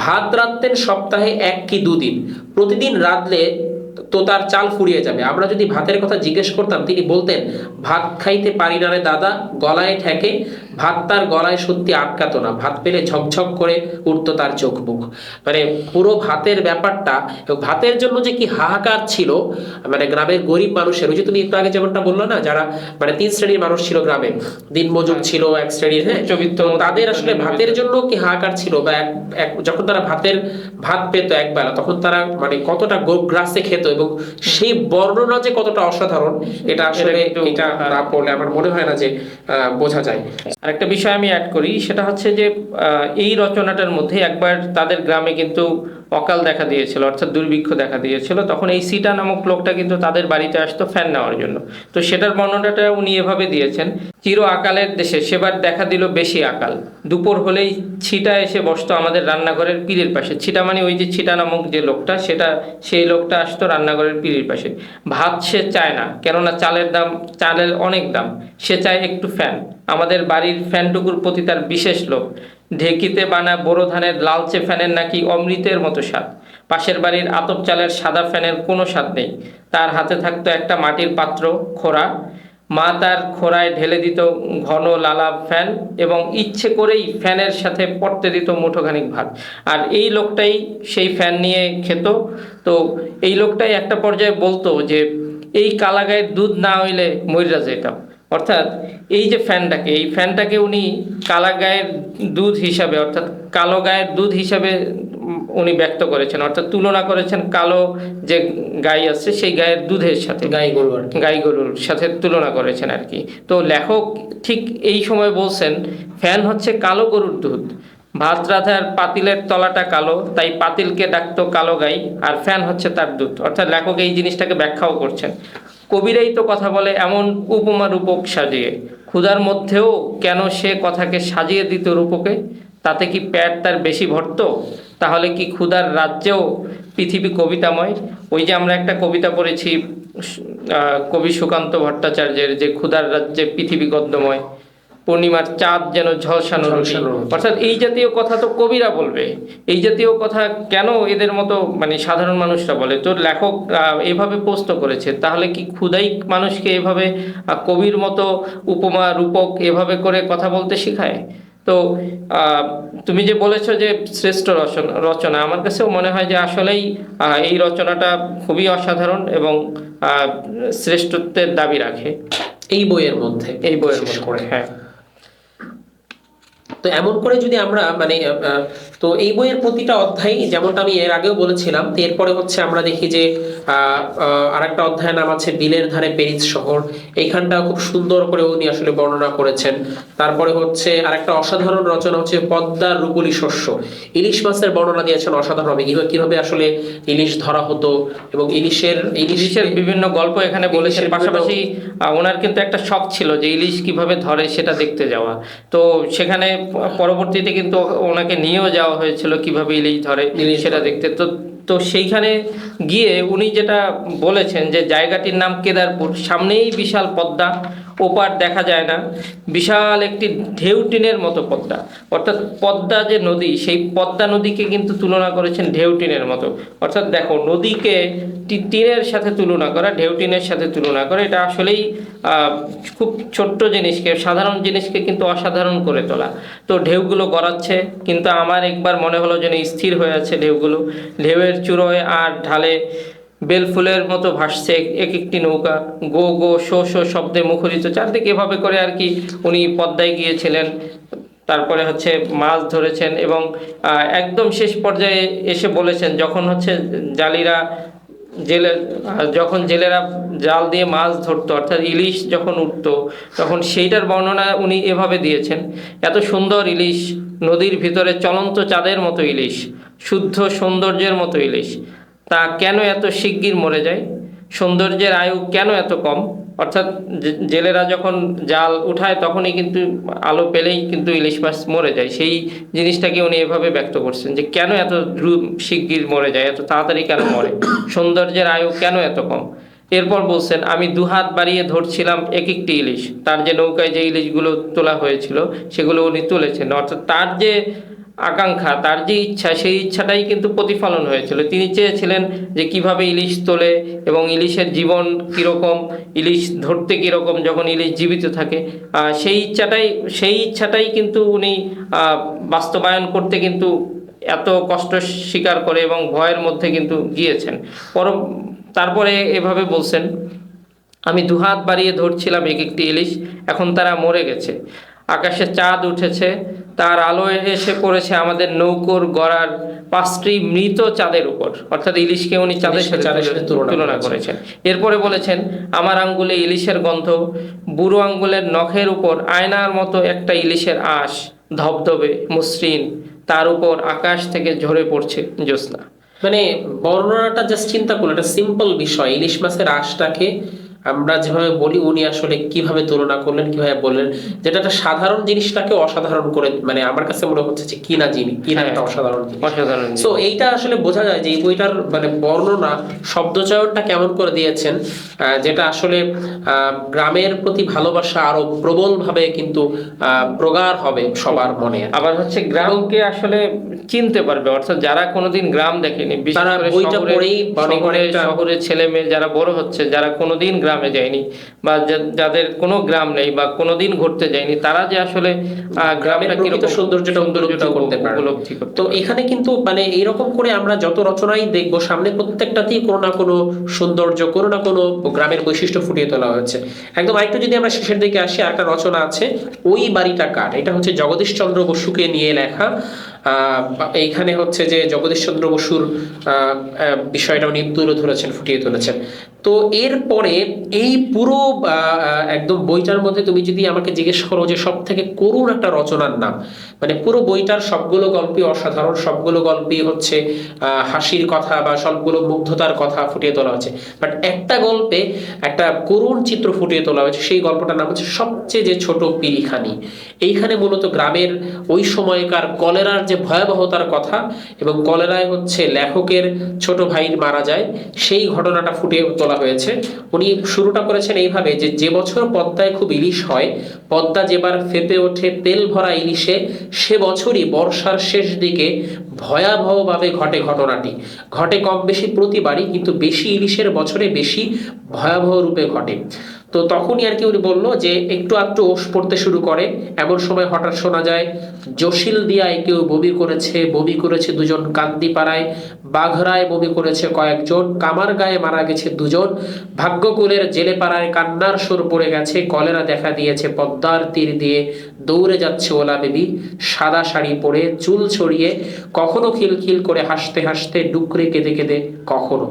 ভাত রাঁধতেন সপ্তাহে 1 কি 2 দিন, প্রতিদিন রাঁধলে তো তার চাল ফুরিয়ে যাবে। আমরা যদি ভাতের কথা জিজ্ঞেস করতাম তিনি বলতেন, ভাত খাইতে পারি না রে দাদা, গলায় ঠেকে। ভাত তার গলায় সত্যি আটকাতো না, ভাত পেলে ঝকঝক করে উঠতো তার চোখ মুখ। মানে পুরো ভাতের ব্যাপারটা, ভাতের জন্য যে কি হাহাকার ছিল মানে গ্রামের গরিব মানুষের। ওই যে তুমি একটু আগে যেমনটা বললো না, যারা মানে 3 শ্রেণীর মানুষ ছিল গ্রামে, দিনমজুর ছিল 1 শ্রেণীর, হ্যাঁ, তো তাদের আসলে ভাতের জন্য কি হাহাকার ছিল, বা যখন তারা ভাত পেত একবেলা, তখন তারা মানে কতটা গ্রাসে খেত, এবং সেই বর্ণনা যে কতটা অসাধারণ, এটা আসলে এটা না পড়লে আমার মনে হয় না যে বোঝা যায়। আরেকটা বিষয় আমি অ্যাড করি, সেটা হচ্ছে যে এই রচনাটার মধ্যে একবার তাদের গ্রামে কিন্তু অকাল দেখা দিয়েছিল, অর্থাৎ দুর্ভিক্ষ দেখা দিয়েছিল। তখন এই সিটা নামক লোকটা কিন্তু তাদের বাড়িতে আসতো ফ্যান নেওয়ার জন্য। তো সেটার বর্ণনাটা উনি এভাবে দিয়েছেন, চির আকালের দেশে সেবার দেখা দিল বেশি আকাল, দুপুর হলেই ছিটা এসে বসতো আমাদের রান্নাঘরের পিঁড়ির পাশে। ছিটা মানে ওই যে ছিটা নামক যে লোকটা, সেই লোকটা আসতো রান্নাঘরের পিঁড়ির পাশে। ভাত সে চায় না, কেননা চালের অনেক দাম, সে চায় একটু ফ্যান। আমাদের বাড়ির ফ্যানটুকুর প্রতি তার বিশেষ লোভ। ঢেকিতে বানা বোরো ধানের লালচে ফ্যানের নাকি অমৃতের মতো স্বাদ। পাশের বাড়ির আতপ চালের সাদা ফ্যানের কোনো স্বাদ নেই। তার হাতে থাকতো একটা মাটির পাত্র, খোড়া। মা তার খোড়ায় ঢেলে দিত ঘন লালা ফ্যান, এবং ইচ্ছে করেই ফ্যানের সাথে পড়তে দিত মুঠোখানিক ভাত। আর এই লোকটাই সেই ফ্যান নিয়ে খেত। তো এই লোকটাই একটা পর্যায়ে বলতো যে এই কালাগায়ের দুধ না হইলে মইরা যেতাম। অর্থাৎ এই যে এই ফ্যানটাকে উনি কালা গায়ের দুধ হিসাবে, অর্থাৎ কালো গায়ের দুধ হিসাবে উনি ব্যক্ত করেছেন, অর্থাৎ তুলনা করেছেন কালো যে গাই আছে সেই গায়ের দুধের সাথে, গাই গরুর সাথে তুলনা করেছেন আর কি। তো লেখক ঠিক এই সময় বলছেন ফ্যান হচ্ছে কালো গরুর দুধ, ভাত রাঁধার পাতিলের তলাটা কালো, তাই পাতিলকে ডাকতো কালো গাই, আর ফ্যান হচ্ছে তার দুধ। অর্থাৎ লেখক এই জিনিসটাকে ব্যাখ্যাও করছেন। কবিরাই তো কথা বলে এমন উপমা রূপক সাজিয়ে, ক্ষুধার মধ্যেও কেন সে কথাকে সাজিয়ে দিত রূপকে। তাতে কি পেট তার বেশি ভরত? তাহলে কি ক্ষুধার রাজ্যেও পৃথিবী কবিতাময়? ওই যে আমরা একটা কবিতা পড়েছি কবি সুকান্ত ভট্টাচার্যের, যে ক্ষুধার রাজ্যে পৃথিবী গদ্যময়, পূর্ণিমার চাঁদ যেন ঝলসানো রুটি। অর্থাৎ এই জাতীয় কথা তো কবিরা বলবে, এই জাতীয় কথা কেন এদের মতো মানে সাধারণ মানুষরা বলে? তো লেখক এভাবে প্রশ্ন করেছে, তাহলে কি ক্ষুধাই মানুষকে এভাবে কবির মতো উপমা রূপক এভাবে করে কথা বলতে শেখায়? তো তুমি যে বলেছো যে শ্রেষ্ঠ রচনা, আমার কাছেও মনে হয় যে আসলেই এই রচনাটা খুবই অসাধারণ এবং শ্রেষ্ঠত্বের দাবি রাখে এই বইয়ের মধ্যে করে। হ্যাঁ, তো এমন করে যদি আমরা মানে তো এই বইয়ের প্রতিটা অধ্যায় যেমনটা আমি এর আগেও বলেছিলাম, তো এরপরে হচ্ছে আমরা দেখি যে আরেকটা অধ্যায়ের নাম আছে বিলের ধারে প্যারিস শহর। এইখানটা খুব সুন্দর করে উনি আসলে বর্ণনা করেছেন। তারপরে হচ্ছে আরেকটা অসাধারণ রচনা হচ্ছে পদ্মার রূপলি শস্য, ইলিশ মাছের বর্ণনা দিয়েছেন অসাধারণভাবে, কিভাবে আসলে ইলিশ ধরা হতো এবং ইলিশের বিভিন্ন গল্প এখানে বলেছেন। পাশাপাশি ওনার কিন্তু একটা শখ ছিল যে ইলিশ কিভাবে ধরে সেটা দেখতে যাওয়া, তো সেখানে পরবর্তীতে কিন্তু ওনাকে নিয়েও যাওয়া হয়েছিল কিভাবে ইলিশ ধরে সেটা দেখতে। তো তো সেইখানে গিয়ে উনি যেটা বলেছেন যে জায়গাটির নাম কেদারপুর, সামনেই বিশাল পদ্মা, ওপার দেখা যায় না, বিশাল একটি ঢেউ টিনের মতো পদ্মা। অর্থাৎ পদ্মা যে নদী, সেই পদ্মা নদীকে কিন্তু তুলনা করেছেন ঢেউ টিনের মতো। অর্থাৎ দেখো, নদীকে টিনের সাথে তুলনা করা, ঢেউ টিনের সাথে তুলনা করা, এটা আসলেই খুব ছোট্ট জিনিসকে, সাধারণ জিনিসকে কিন্তু অসাধারণ করে তোলা। তো ঢেউগুলো গড়াচ্ছে, কিন্তু আমার একবার মনে হলো যেন স্থির হয়ে আছে ঢেউগুলো, ঢেউয়ের চূড়োয় আর ঢালে বেলফুলের মতো ভাসছে এক একটি নৌকা, গো গো শো শো শব্দে মুখরিত। চারদিকে এভাবে করে আর কি উনি পদ্মায় গিয়েছিলেন, তারপরে হচ্ছে মাছ ধরেছেন এবং একদম শেষ পর্যায়ে এসে বলেছেন যখন হচ্ছে যখন জেলেরা জাল দিয়ে মাছ ধরতো, অর্থাৎ ইলিশ যখন উঠতো, তখন সেইটার বর্ণনা উনি এভাবে দিয়েছেন, এত সুন্দর ইলিশ, নদীর ভিতরে চলন্ত চাঁদের মতো ইলিশ, শুদ্ধ সৌন্দর্যের মতো ইলিশ, তা কেন এত শিগগির মরে যায়? সৌন্দর্যের আয়ু কেন এত কম? অর্থাৎ জেলেরা যখন জাল উঠায় তখনই কিন্তু আলো পেলেই কিন্তু ইলিশ মাছ মরে যায়। সেই জিনিসটাকে উনি এভাবে ব্যক্ত করছেন যে কেন এত শিগগির মরে যায়, এত তাড়াতাড়ি কেন মরে, সৌন্দর্যের আয়ু কেন এত কম। এরপর বলছেন আমি দুহাত বাড়িয়ে ধরছিলাম এক একটি ইলিশ। তার যে নৌকায় যে ইলিশগুলো তোলা হয়েছিল সেগুলো উনি তুলেছেন। অর্থাৎ তার যে আকাঙ্ক্ষা, তার যে ইচ্ছা, সেই ইচ্ছাটাই কিন্তু প্রতিফলন হয়েছিল। তিনি চেয়েছিলেন যে কিভাবে ইলিশ তোলে এবং ইলিশের জীবন কীরকম, ইলিশ ধরতে কীরকম যখন ইলিশ জীবিত থাকে, সেই ইচ্ছাটাই কিন্তু উনি বাস্তবায়ন করতে কিন্তু এত কষ্ট স্বীকার করে এবং ভয়ের মধ্যে কিন্তু গিয়েছেন। তারপরে এভাবে বলছেন আমি দুহাত বাড়িয়ে ধরছিলাম এক একটি ইলিশ, এখন তারা মরে গেছে। আকাশে চাঁদ উঠেছে, তার আলো এসে পড়েছে আমাদের নৌকোর গড়ার 5টি মৃত চাঁদের উপর। অর্থাৎ ইলিশকে উনি চাঁদের সাথে তুলনা করেছেন। এরপরে বলেছেন আমার আঙ্গুলে ইলিশের গন্ধ, বুড়ো আঙ্গুলের নখের উপর আয়নার মতো একটা ইলিশের আঁশ, ধবধবে মসৃণ, তার উপর আকাশ থেকে ঝরে পড়ছে জ্যোৎস্না। মানে বর্ণনাটা জাস্ট চিন্তা করুন, একটা সিম্পল বিষয়, ইলিশ মাছের আঁশটাকে আমরা যেভাবে বলি উনি আসলে কিভাবে তুলনা করলেন, কিভাবে বললেন, যেটা একটা সাধারণ জিনিসটাকে অসাধারণ করে, মানে আমার কাছে মনে হচ্ছে যে কিনা একটা অসাধারণ জিনিস। সো এইটা আসলে বোঝা যায় যে এই বইটার মানে বর্ণনা, শব্দচয়নটা কেমন করে দিয়েছেন, যেটা আসলে গ্রামের প্রতি ভালোবাসা আরো প্রবল ভাবে কিন্তু প্রগাঢ় হবে সবার মনে। আবার হচ্ছে গ্রামকে আসলে চিনতে পারবে, অর্থাৎ যারা কোনোদিন গ্রাম দেখেনি, তারা বইটা পড়েই শহরে ছেলে মেয়ে যারা বড় হচ্ছে, যারা কোনোদিন গ্রামে যায়নি বা যাদের কোনো গ্রাম নেই বা কোনোদিন ঘুরতে যায়নি, তারা যে আসলে গ্রামের কিরকম সৌন্দর্যটা করতে পারে। তো এখানে কিন্তু মানে এইরকম করে আমরা যত রচনাই দেখবো সামনে প্রত্যেকটাতেই কোনো না কোনো সৌন্দর্য, কোনো না কোনো গ্রামের বৈশিষ্ট্য ফুটিয়ে তোলা হয়েছে। একদম আরেকটু যদি আমরা শেষের দিকে আসি, একটা রচনা আছে ওই বাড়িটা কার, এটা হচ্ছে জগদীশ চন্দ্র বসুকে নিয়ে লেখা। এইখানে হচ্ছে যে জগদীশ চন্দ্র বসুর বিষয়টা উনি তুলে ধরেছেন, ফুটিয়ে তুলেছেন। তো এরপরে এই পুরো একদম বইটার মধ্যে তুমি যদি আমাকে জিজ্ঞেস করো যে সব থেকে করুণ একটা রচনার নাম, মানে পুরো বইটার সবগুলো গল্পই অসাধারণ, সবগুলো গল্পই হচ্ছে হাসির কথা বা সবগুলো মুগ্ধতার কথা ফুটিয়ে তোলা হয়েছে, বাট একটা গল্পে একটা করুণ চিত্র ফুটিয়ে তোলা হয়েছে, সেই গল্পটার নাম হচ্ছে সবচেয়ে যে ছোট পিরিখানি। এইখানে মূলত গ্রামের ওই সময়কার কলেরার যে ভয়াবহতার কথা, এবং কলেরায় হচ্ছে লেখকের ছোট ভাই মারা যায়, সেই ঘটনাটা ফুটিয়ে তোলা হয়েছে। উনি শুরুটা করেছেন এইভাবে যে বছর পদ্মায় খুব ইলিশ হয়, পদ্মা যেবার ফেপে ওঠে তেল ভরা ইলিশে, সে বছরই বর্ষার শেষ দিকে ভয়াবহভাবে ঘটে ঘটনাটি। ঘটে কম বেশি প্রতিবারই, কিন্তু বেশি ইলিশের বছরে বেশি ভয়াবহ রূপে ঘটে। তো তো তখনই আর কি উনি বললো যে একটু আধটু ওষ পড়তে শুরু করে। এমন সময় হঠাৎ শোনা যায় জসিল দিয়ায় কেউ বমি করেছে দুজন, কান্দি পাড়ায় বাঘরায় বমি করেছে কয়েকজন, কামার গায়ে মারা গেছে দুজন, ভাগ্যকুলের জেলে পাড়ায় কান্নার সুর পড়ে গেছে, কলেরা দেখা দিয়েছে পদ্মার তীর দিয়ে, দৌড়ে যাচ্ছে ওলা বেবি সাদা শাড়ি পরে চুল ছড়িয়ে, কখনো খিলখিল করে হাসতে হাসতে, ডুকরে কেঁদে কেঁদে কখনো।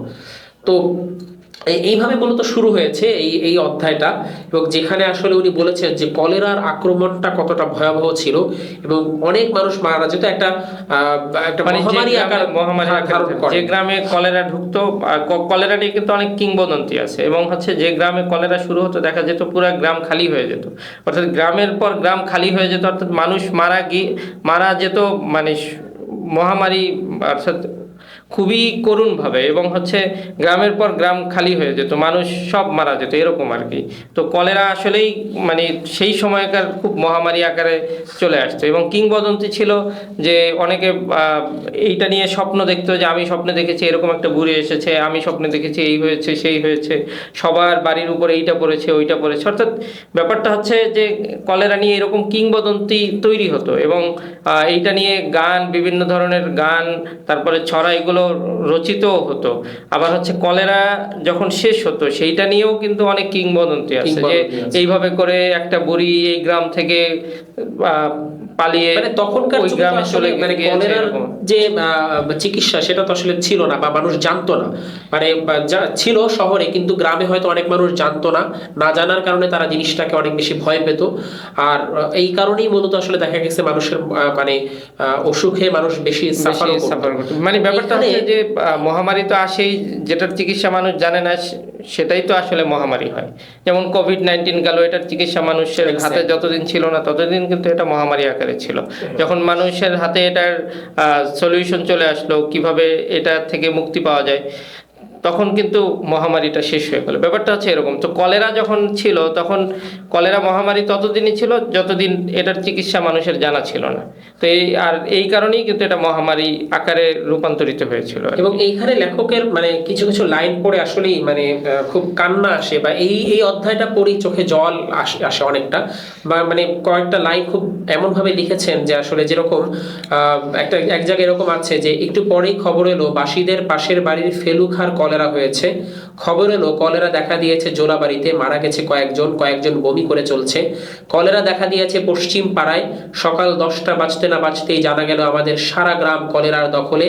তো এইভাবে মূলত শুরু হয়েছে এই এই অধ্যায়টা, এবং যেখানে আসলে উনি বলেছেন যে কলেরার আক্রমণটা কতটা ভয়াবহ ছিল এবং অনেক মানুষ মারা যেত, একটা একটা মানে মহামারী আকার ধারণ করে। যে গ্রামে কলেরা ঢুকতো, কলেরা নিয়ে কিন্তু অনেক কিংবদন্তি আছে, এবং হচ্ছে যে গ্রামে কলেরা শুরু হতো দেখা যেত পুরো গ্রাম খালি হয়ে যেত, অর্থাৎ গ্রামের পর গ্রাম খালি হয়ে যেত, অর্থাৎ মানুষ মারা যেত, মানে মহামারী অর্থাৎ খুবই করুণভাবে, এবং হচ্ছে গ্রামের পর গ্রাম খালি হয়ে যেত, মানুষ সব মারা যেত এরকম আর কি। তো কলেরা আসলেই মানে সেই সময়কার খুব মহামারী আকারে চলে আসতো, এবং কিংবদন্তি ছিল যে অনেকে এইটা নিয়ে স্বপ্ন দেখতো, যে আমি স্বপ্নে দেখেছি এরকম একটা বুড়ি এসেছে, আমি স্বপ্নে দেখেছি এই হয়েছে সেই হয়েছে, সবার বাড়ির উপরে এইটা পড়েছে ওইটা পড়েছে, অর্থাৎ ব্যাপারটা হচ্ছে যে কলেরা নিয়ে এরকম কিংবদন্তি তৈরি হতো, এবং এইটা নিয়ে গান, বিভিন্ন ধরনের গান, তারপরে ছড়া, এগুলো রচিতও হতো। আবার হচ্ছে কলেরা যখন শেষ হতো সেইটা নিয়েও কিন্তু অনেক কিংবদন্তি আছে, যে এইভাবে করে একটা বুড়ি এই গ্রাম থেকে পালিয়ে মানে তখনকার ওই গ্রামে চলে মানে কলেরার যে চিকিৎসা সেটা তো আসলে ছিল না বা মানুষ জানতো না, মানে যা ছিল শহরে, কিন্তু গ্রামে হয়তো অনেক মানুষ জানতো না, না জানার কারণে তারা জিনিসটাকে অনেক বেশি ভয় পেত। আর এই কারণেই মূলত আসলে দেখা গেছে মানুষের মানে অসুখে মানুষ বেশি সাফার করতো। মানে ব্যাপারটা হচ্ছে যে মহামারী তো আসেই, যেটার চিকিৎসা মানুষ জানে না সেটাই তো আসলে মহামারী হয়। যেমন কোভিড-19 গেল, এটার চিকিৎসা মানুষের হাতে যতদিন ছিল না ততদিন কিন্তু এটা মহামারী আকারে ছিল। যখন মানুষের হাতে এটার সলিউশন চলে আসলো, কিভাবে এটা থেকে মুক্তি পাওয়া যায়, তখন কিন্তু মহামারীটা শেষ হয়ে গেল। ব্যাপারটা হচ্ছে এরকম। তো কলেরা যখন ছিল তখন কলেরা মহামারী ততদিনই ছিল যতদিন এটার চিকিৎসা মানুষের জানা ছিল না। তো এই কারণেই কিন্তু এটা মহামারী আকারে রূপান্তরিত হয়েছিল। এবং এইখানে লেখকের মানে কিছু কিছু লাইন পড়ে আসলেই মানে খুব কান্না আসে, বা এই অধ্যায়টা পড়েই চোখে জল আসে অনেকটা, বা মানে কয়েকটা লাইন খুব এমনভাবে লিখেছেন যে আসলে যেরকম এক জায়গায় এরকম আছে যে একটু পরেই খবর এলো বাসীদের পাশের বাড়ির ফেলুখার কলেরা হয়েছে, খবর এলো কলেরা দেখা দিয়েছে জোলাবাড়িতে, মারা গেছে কয়েকজন বমি করে চলছে, কলেরা দেখা দিয়েছে পশ্চিম পাড়ায়, সকাল 10টা বাজতে না বাজতেই জানা গেল আমাদের সারা গ্রাম কলেরার দখলে,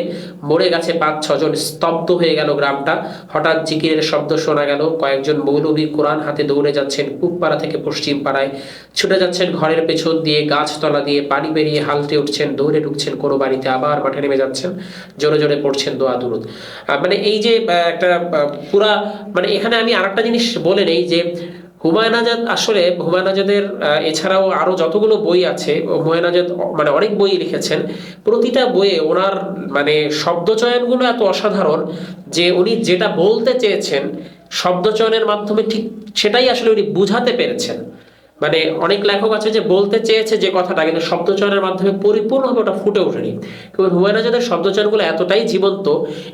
মরে গেছে 5-6 জন, স্তব্ধ হয়ে গেল গ্রামটা, হঠাৎ জিকিরের শব্দ শোনা গেল, কয়েকজন মৌলভী কোরআন হাতে দৌড়ে যাচ্ছেন পূব পাড়া থেকে পশ্চিম পাড়ায়, ছুটে যাচ্ছেন ঘরের পেছন দিয়ে, গাছতলা দিয়ে, পানি বেরিয়ে হালতে উঠছেন, দৌড়ে ঢুকছেন কোনো বাড়িতে, আবার মাঠে নেমে যাচ্ছেন, জোরে জোরে পড়ছেন দোয়া দুরুদ। মানে এই যে একটা পুরা, মানে এখানে আমি আরেকটা জিনিস বলে নেই যে হুমায়ুন আজাদ আসলে হুমায়ুন আজাদের এছাড়াও আরো যতগুলো বই আছে, হুমায়ুন আজাদ মানে অনেক বই লিখেছেন, প্রতিটা বইয়ে ওনার মানে শব্দচয়নগুলো এত অসাধারণ যে উনি যেটা বলতে চেয়েছেন শব্দচয়নের মাধ্যমে ঠিক সেটাই আসলে উনি বুঝাতে পেরেছেন। মানে অনেক লেখক আছে যে বলতে চেয়েছে যে কথাটা, কিন্তু শব্দচয়নের মাধ্যমে পরিপূর্ণভাবে ওটা ফুটে ওঠেনি। কিন্তু হুমায়ুন আজাদের শব্দচয়নগুলো এতটাই জীবন্ত,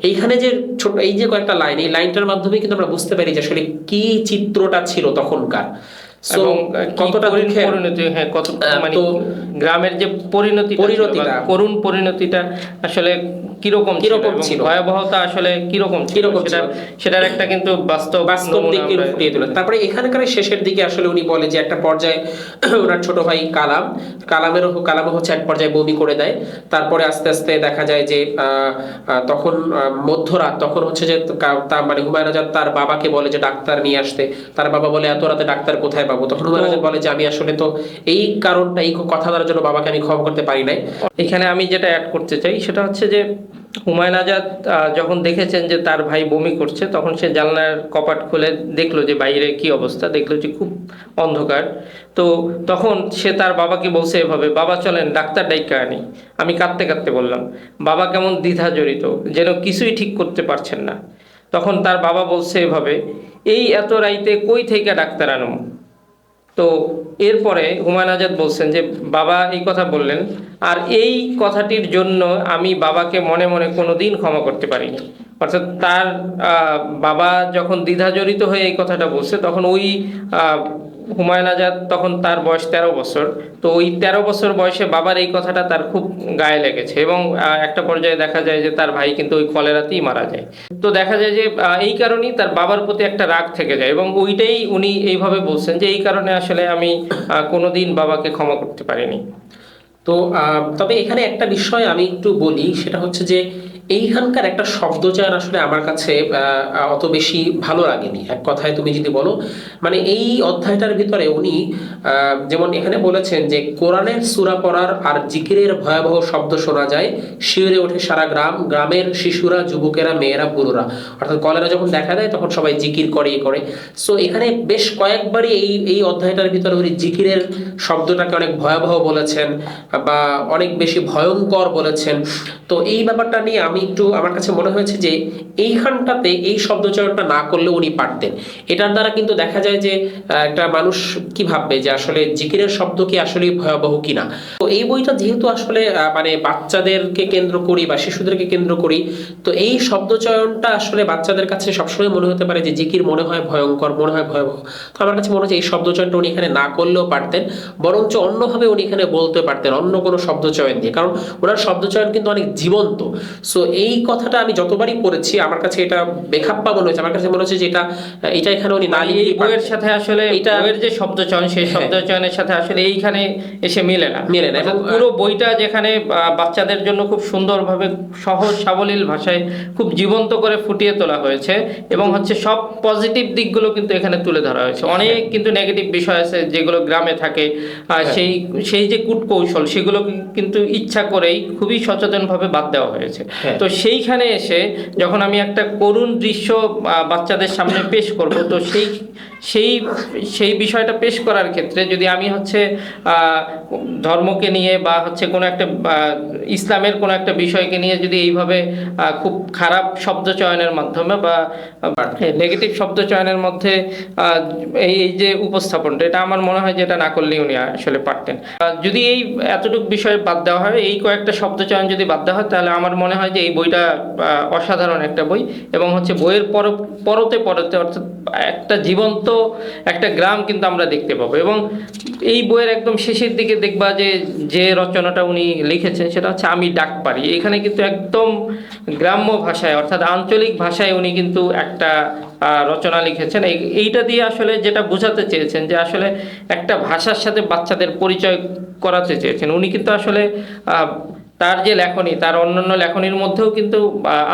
এইখানে যে ছোট এই যে কয়েকটা লাইন, এই লাইনটার মাধ্যমে কিন্তু আমরা বুঝতে পারি যে আসলে কি চিত্রটা ছিল তখনকার, কতটা পরিণতি, হ্যাঁ কত মানে গ্রামের যে পরিণতিটা, করুণ পরিণতিটা আসলে কিরকম ছিল, ভয়াবহতা আসলে কিরকম ছিল, সেটার একটা কিন্তু বাস্তব দিককে ফুটিয়ে তোলে। তারপরে এখানকার শেষের দিকে আসলে উনি বলে যে একটা পর্যায়ে ওনার ছোট ভাই কালামও হচ্ছে এক পর্যায়ে বমি করে দেয়, তারপরে আস্তে আস্তে দেখা যায় যে তখন মধ্যরাত, তখন হচ্ছে যে মানে হুমায়ুন আজাদ তার বাবাকে বলে যে ডাক্তার নিয়ে আসতে, তার বাবা বলে এত রাতে ডাক্তার কোথায় পাবো, তখন হুমায়ুন আজাদ বলে যে আমি আসলে তো এই কারণটা, এই কথাটার জন্য বাবাকে আমি ক্ষমা করতে পারি নাই। এখানে আমি যেটা অ্যাড করতে চাই সেটা হচ্ছে যে হুমায়ুন আজাদ যখন দেখেছেন যে তার ভাই বমি করছে, তখন সে জানলার কপাট খুলে দেখলো যে বাইরে কি অবস্থা, দেখলো যে খুব অন্ধকার। তো তখন সে তার বাবাকে বলছে এভাবে, বাবা চলেন ডাক্তার ডাইকা আনি। আমি কাঁদতে কাঁদতে বললাম। বাবা কেমন দ্বিধা জড়িত, যেন কিছুই ঠিক করতে পারছেন না। তখন তার বাবা বলছে এভাবে, এই এত রাইতে কই থেকে ডাক্তার আনুম, তো এরপরে হুমায়ুন আজাদ বলছেন যে বাবা এই কথা বললেন, আর এই কথাটির জন্য আমি বাবাকে মনে মনে কোনোদিন ক্ষমা করতে পারিনি। অর্থাৎ তার বাবা যখন দ্বিধাজড়িত হয়ে এই কথাটা বলছে, তখন ওই হুমায়ুন আজাদ, তখন তার বয়স 13 বছর। তো ওই 13 বছর বয়সে বাবার এই কথাটা তার খুব গায়ে লেগেছে, এবং একটা পর্যায়ে দেখা যায় যে তার ভাই কিন্তু ওই কলেরাতেই মারা যায়। তো দেখা যায় যে এই কারণেই তার বাবার প্রতি একটা রাগ থেকে যায়, এবং ওইটাই উনি এইভাবে বলছেন যে এই কারণে আসলে আমি কোনোদিন বাবাকে ক্ষমা করতে পারিনি। তো তবে এখানে একটা বিষয় আমি একটু বলি, সেটা হচ্ছে যে এইখানকার একটা শব্দচয়ন আসলে আমার কাছে অত বেশি ভালো লাগেনি। এক কথায় তুমি যদি বলো, মানে এই অধ্যায়টার ভিতরে উনি যেমন এখানে বলেছেন যে কোরআনের সূরা পড়ার আর জিকিরের ভয়াবহ শব্দ শোনা যায়, শিউরে ওঠে সারা গ্রাম, গ্রামের শিশুরা, যুবকেরা, মেয়েরা, পুরুষরা। অর্থাৎ কলেরা যখন দেখা দেয় তখন সবাই জিকির করে। সো এখানে বেশ কয়েকবারই এই অধ্যায়টার ভিতরে উনি জিকিরের শব্দটাকে অনেক ভয়াবহ বলেছেন বা অনেক বেশি ভয়ঙ্কর বলেছেন। তো এই ব্যাপারটা নিয়ে আমি একটু, আমার কাছে মনে হয়েছে যে এইখানটাতে এই শব্দচয়নটা না করলে উনি পারতেন। এটার দ্বারা কিন্তু দেখা যায় যে একটা মানুষ কি ভাববে যে আসলে জিকিরের শব্দ কি আসলে ভয়াবহ কিনা। তো এই বইটা যেহেতু আসলে মানে বাচ্চাদেরকে কেন্দ্র করি বা শিশুদেরকে কেন্দ্র করি, তো এই শব্দচয়নটা আসলে বাচ্চাদের কাছে সবসময় মনে হতে পারে যে জিকির মনে হয় ভয়ঙ্কর, মনে হয় ভয়াবহ। তো আমার কাছে মনে হচ্ছে এই শব্দচয়নটা উনি এখানে না করলেও পারতেন, বরঞ্চ অন্যভাবে উনি এখানে বলতে পারতেন, অন্য কোনো শব্দচয়ন দিয়ে, কারণ ওনার শব্দচয়ন কিন্তু অনেক জীবন্ত। সো এই কথাটা আমি যতবারই পড়েছি আমার কাছে এটা বেখাপ্পা মনে হয়েছে। আমার কাছে মনে হচ্ছে যে এটা এখানে উনি না এই বইয়ের সাথে আসলে এটা বইয়ের যে শব্দচয়ন, সেই শব্দচয়নের সাথে আসলে এইখানে এসে মিলে না। এবং পুরো বইটা যেখানে বাচ্চাদের জন্য খুব সুন্দরভাবে সহজ সাবলীল ভাষায় খুব জীবন্ত করে ফুটিয়ে তোলা হয়েছে, এবং হচ্ছে সব পজিটিভ দিকগুলো কিন্তু এখানে তুলে ধরা হয়েছে। অনেক কিন্তু নেগেটিভ বিষয় আছে যেগুলো গ্রামে থাকে, সেই যে কূটকৌশল সেগুলো কিন্তু ইচ্ছা করেই খুবই সচেতনভাবে বাদ দেওয়া হয়েছে। তো সেইখানে এসে যখন আমি একটা করুণ দৃশ্য বাচ্চাদের সামনে পেশ করব, তো সেই বিষয়টা পেশ করার ক্ষেত্রে যদি আমি হচ্ছে ধর্মকে নিয়ে বা হচ্ছে কোনো একটা ইসলামের কোনো একটা বিষয়কে নিয়ে যদি এইভাবে খুব খারাপ শব্দ চয়নের মাধ্যমে বা নেগেটিভ শব্দ চয়নের মধ্যে এই যে উপস্থাপনটা, এটা আমার মনে হয় যে এটা না করলেই উনি আসলে পারতেন। যদি এই এতটুকু বিষয় বাদ দেওয়া হয়, এই কয়েকটা শব্দ চয়ন যদি বাদ দেওয়া হয়, তাহলে আমার মনে হয় যে এই বইটা অসাধারণ একটা বই, এবং হচ্ছে বইয়ের পরতে অর্থাৎ একটা জীবন্ত একটা গ্রাম কিন্তু আমরা দেখতে পাবো। এবং এই বইয়ের একদম শেষের দিকে দেখবা যে রচনাটা উনি লিখেছেন সেটা হচ্ছে আমি ডাক পারি। এখানে কিন্তু একদম গ্রাম্য ভাষায় অর্থাৎ আঞ্চলিক ভাষায় উনি কিন্তু একটা রচনা লিখেছেন। এইটা দিয়ে আসলে যেটা বোঝাতে চেয়েছেন যে আসলে একটা ভাষার সাথে বাচ্চাদের পরিচয় করাতে চেয়েছেন উনি, কিন্তু আসলে তার যে লেখনী, তার অন্যান্য লেখনীর মধ্যেও কিন্তু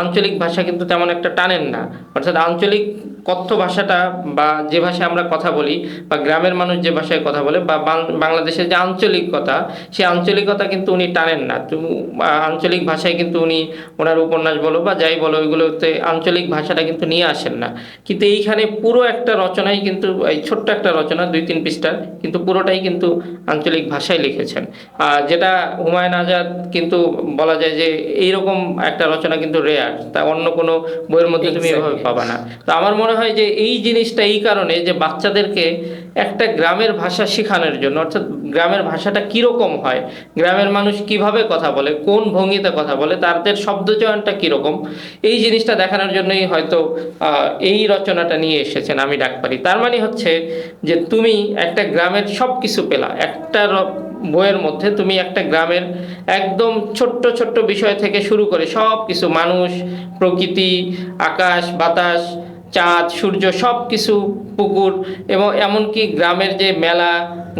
আঞ্চলিক ভাষা কিন্তু তেমন একটা টানেন না। অর্থাৎ আঞ্চলিক কথ্য ভাষাটা বা যে ভাষায় আমরা কথা বলি বা গ্রামের মানুষ যে ভাষায় কথা বলে বা বাংলাদেশের যে আঞ্চলিকতা, সেই আঞ্চলিকতা কিন্তু উনি টানেন না। তো আঞ্চলিক ভাষায় কিন্তু উনি ওনার উপন্যাস বলো বা যাই বলো, ওইগুলোতে আঞ্চলিক ভাষাটা কিন্তু নিয়ে আসেন না। কিন্তু এইখানে পুরো একটা রচনাই কিন্তু, এই ছোট্ট একটা রচনা 2-3 পৃষ্ঠার, কিন্তু পুরোটাই কিন্তু আঞ্চলিক ভাষায় লিখেছেন, যেটা হুমায়ুন আজাদ কিন্তু বলা যায় যে এইরকম একটা রচনা কিন্তু রেয়ার, তা অন্য কোনো বইয়ের মধ্যে তুমি এভাবে পাবা না। তো আমার মনে হয় যে এই জিনিসটা এই কারণে যে বাচ্চাদেরকে একটা গ্রামের ভাষা শেখানোর জন্য, অর্থাৎ গ্রামের ভাষাটা কীরকম হয়, গ্রামের মানুষ কিভাবে কথা বলে, কোন ভঙ্গিতে কথা বলে, তাদের শব্দচয়নটা কীরকম, এই জিনিসটা দেখানোর জন্যই হয়তো এই রচনাটা নিয়ে এসেছেন আমি ডাক পারি। তার মানে হচ্ছে যে তুমি একটা গ্রামের সব কিছু পেলা একটা বইয়ের মধ্যে। তুমি একটা গ্রামের একদম ছোট্ট ছোট্ট বিষয় থেকে শুরু করে সব কিছু, মানুষ, প্রকৃতি, আকাশ বাতাস, চাঁদ সূর্য, সব কিছু, পুকুর, এবং এমনকি গ্রামের যে মেলা,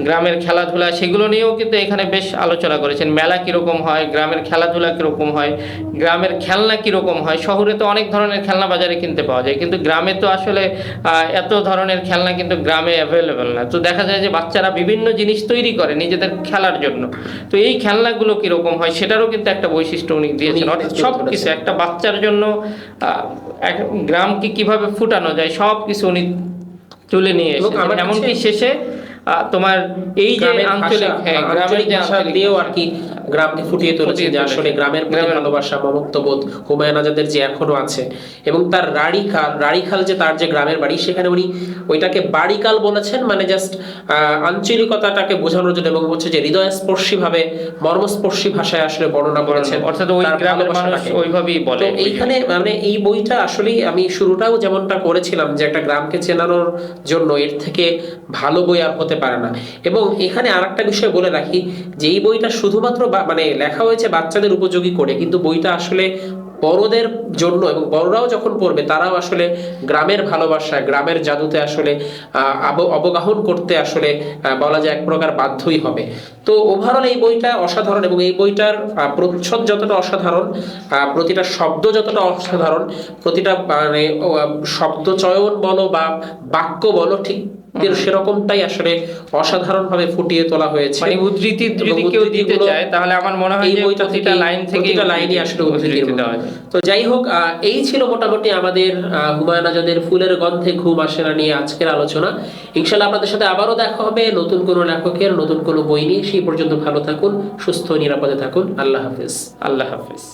গ্রামের খেলাধুলা, সেগুলো নিয়েও কিন্তু এখানে বেশ আলোচনা করেছেন। মেলা কীরকম হয়, গ্রামের খেলাধুলা কীরকম হয়, গ্রামের খেলনা কীরকম হয়। শহরে তো অনেক ধরনের খেলনা বাজারে কিনতে পাওয়া যায়, কিন্তু গ্রামে তো আসলে এত ধরনের খেলনা কিন্তু গ্রামে অ্যাভেলেবেল না। তো দেখা যায় যে বাচ্চারা বিভিন্ন জিনিস তৈরি করে নিজেদের খেলার জন্য, তো এই খেলনাগুলো কীরকম হয় সেটারও কিন্তু একটা বৈশিষ্ট্য উনি দিয়েছেন। অর্থাৎ সব কিছু একটা বাচ্চার জন্য গ্রামকে কিভাবে ফুটানো যায় সব কিছু উনি তুলে নিয়ে এসেছেন। এমনকি শেষে তোমার এই যে গ্রামের আঞ্চলিক, ভাষা, হ্যাঁ গ্রামের আঞ্চলিক যে ভাষা আঞ্চলিক দিয়েও আর কি গ্রামকে ফুটিয়ে তুলেছে, যে তুলেছে। আসলে গ্রামের প্রতি গ্রামের- ভালোবাসা, মমত্ববোধ হুমায়ুন আজাদের যে এখনো আছে। এবং তার রাড়িখাল যে তার যে গ্রামের বাড়ি, সেখানে উনি ওইটাকে বাড়িকাল বলেছেন, মানে জাস্ট আঞ্চলিকতাটাকে বোঝানোর জন্য, এবং হচ্ছে যে হৃদয়স্পর্শী ভাবে, মর্মস্পর্শী ভাষায় আসলে বর্ণনা করেছেন অর্থাৎ ওই তার গ্রামের মানুষ ভালোবাসাটাকে। ওইভাবেই বলে। তো এইখানে মানে এই বইটা আসলেই আমি শুরুটাও যেমনটা করেছিলাম, যে একটা গ্রামকে চেনানোর জন্য এর থেকে ভালো বই আর হতে পারে না। এবং এখানে আরেকটা বিষয় বলে রাখি, যে এই বইটা শুধুমাত্র মানে লেখা হয়েছে বাচ্চাদের উপযোগী করে, কিন্তু বইটা আসলে বড়দের জন্য, এবং বড়রাও যখন পড়বে তারাও আসলে গ্রামের ভালোবাসা, গ্রামের জাদুতে আসলে অবগাহন করতে আসলে বলা যায় এক প্রকার বাধ্যই হবে। তো ওভারঅল এই বইটা অসাধারণ, এবং এই বইটার প্রচ্ছদ যতটা অসাধারণ, প্রতিটা শব্দ যতটা অসাধারণ, প্রতিটা মানে শব্দ চয়ন বলো বা বাক্য বলো, ঠিক সেরকমটাই আসলে অসাধারণভাবে ফুটিয়ে তোলা হয়েছে। মানে উদ্ধৃতি এবং যদি কেউ দিতে উদ্ধৃতিগুলো চায় তাহলে আমার মনে হয় এই যে বইটা প্রতিটা লাইন থেকে প্রতিটা লাইনই আসলে উদ্ধৃতির মতো। দেওয়া যায়। তো যাই হোক, এই ছিল মোটামুটি আমাদের হুমায়ুন আজাদের ফুলের গন্ধে ঘুম আসে না নিয়ে আজকের আলোচনা। ইনশাআল্লাহ আপনাদের সাথে আবারও দেখা হবে নতুন কোনো লেখকের নতুন কোনো বই নিয়ে। সেই পর্যন্ত ভালো থাকুন, সুস্থ নিরাপদে থাকুন। আল্লাহ হাফেজ। আল্লাহ হাফেজ।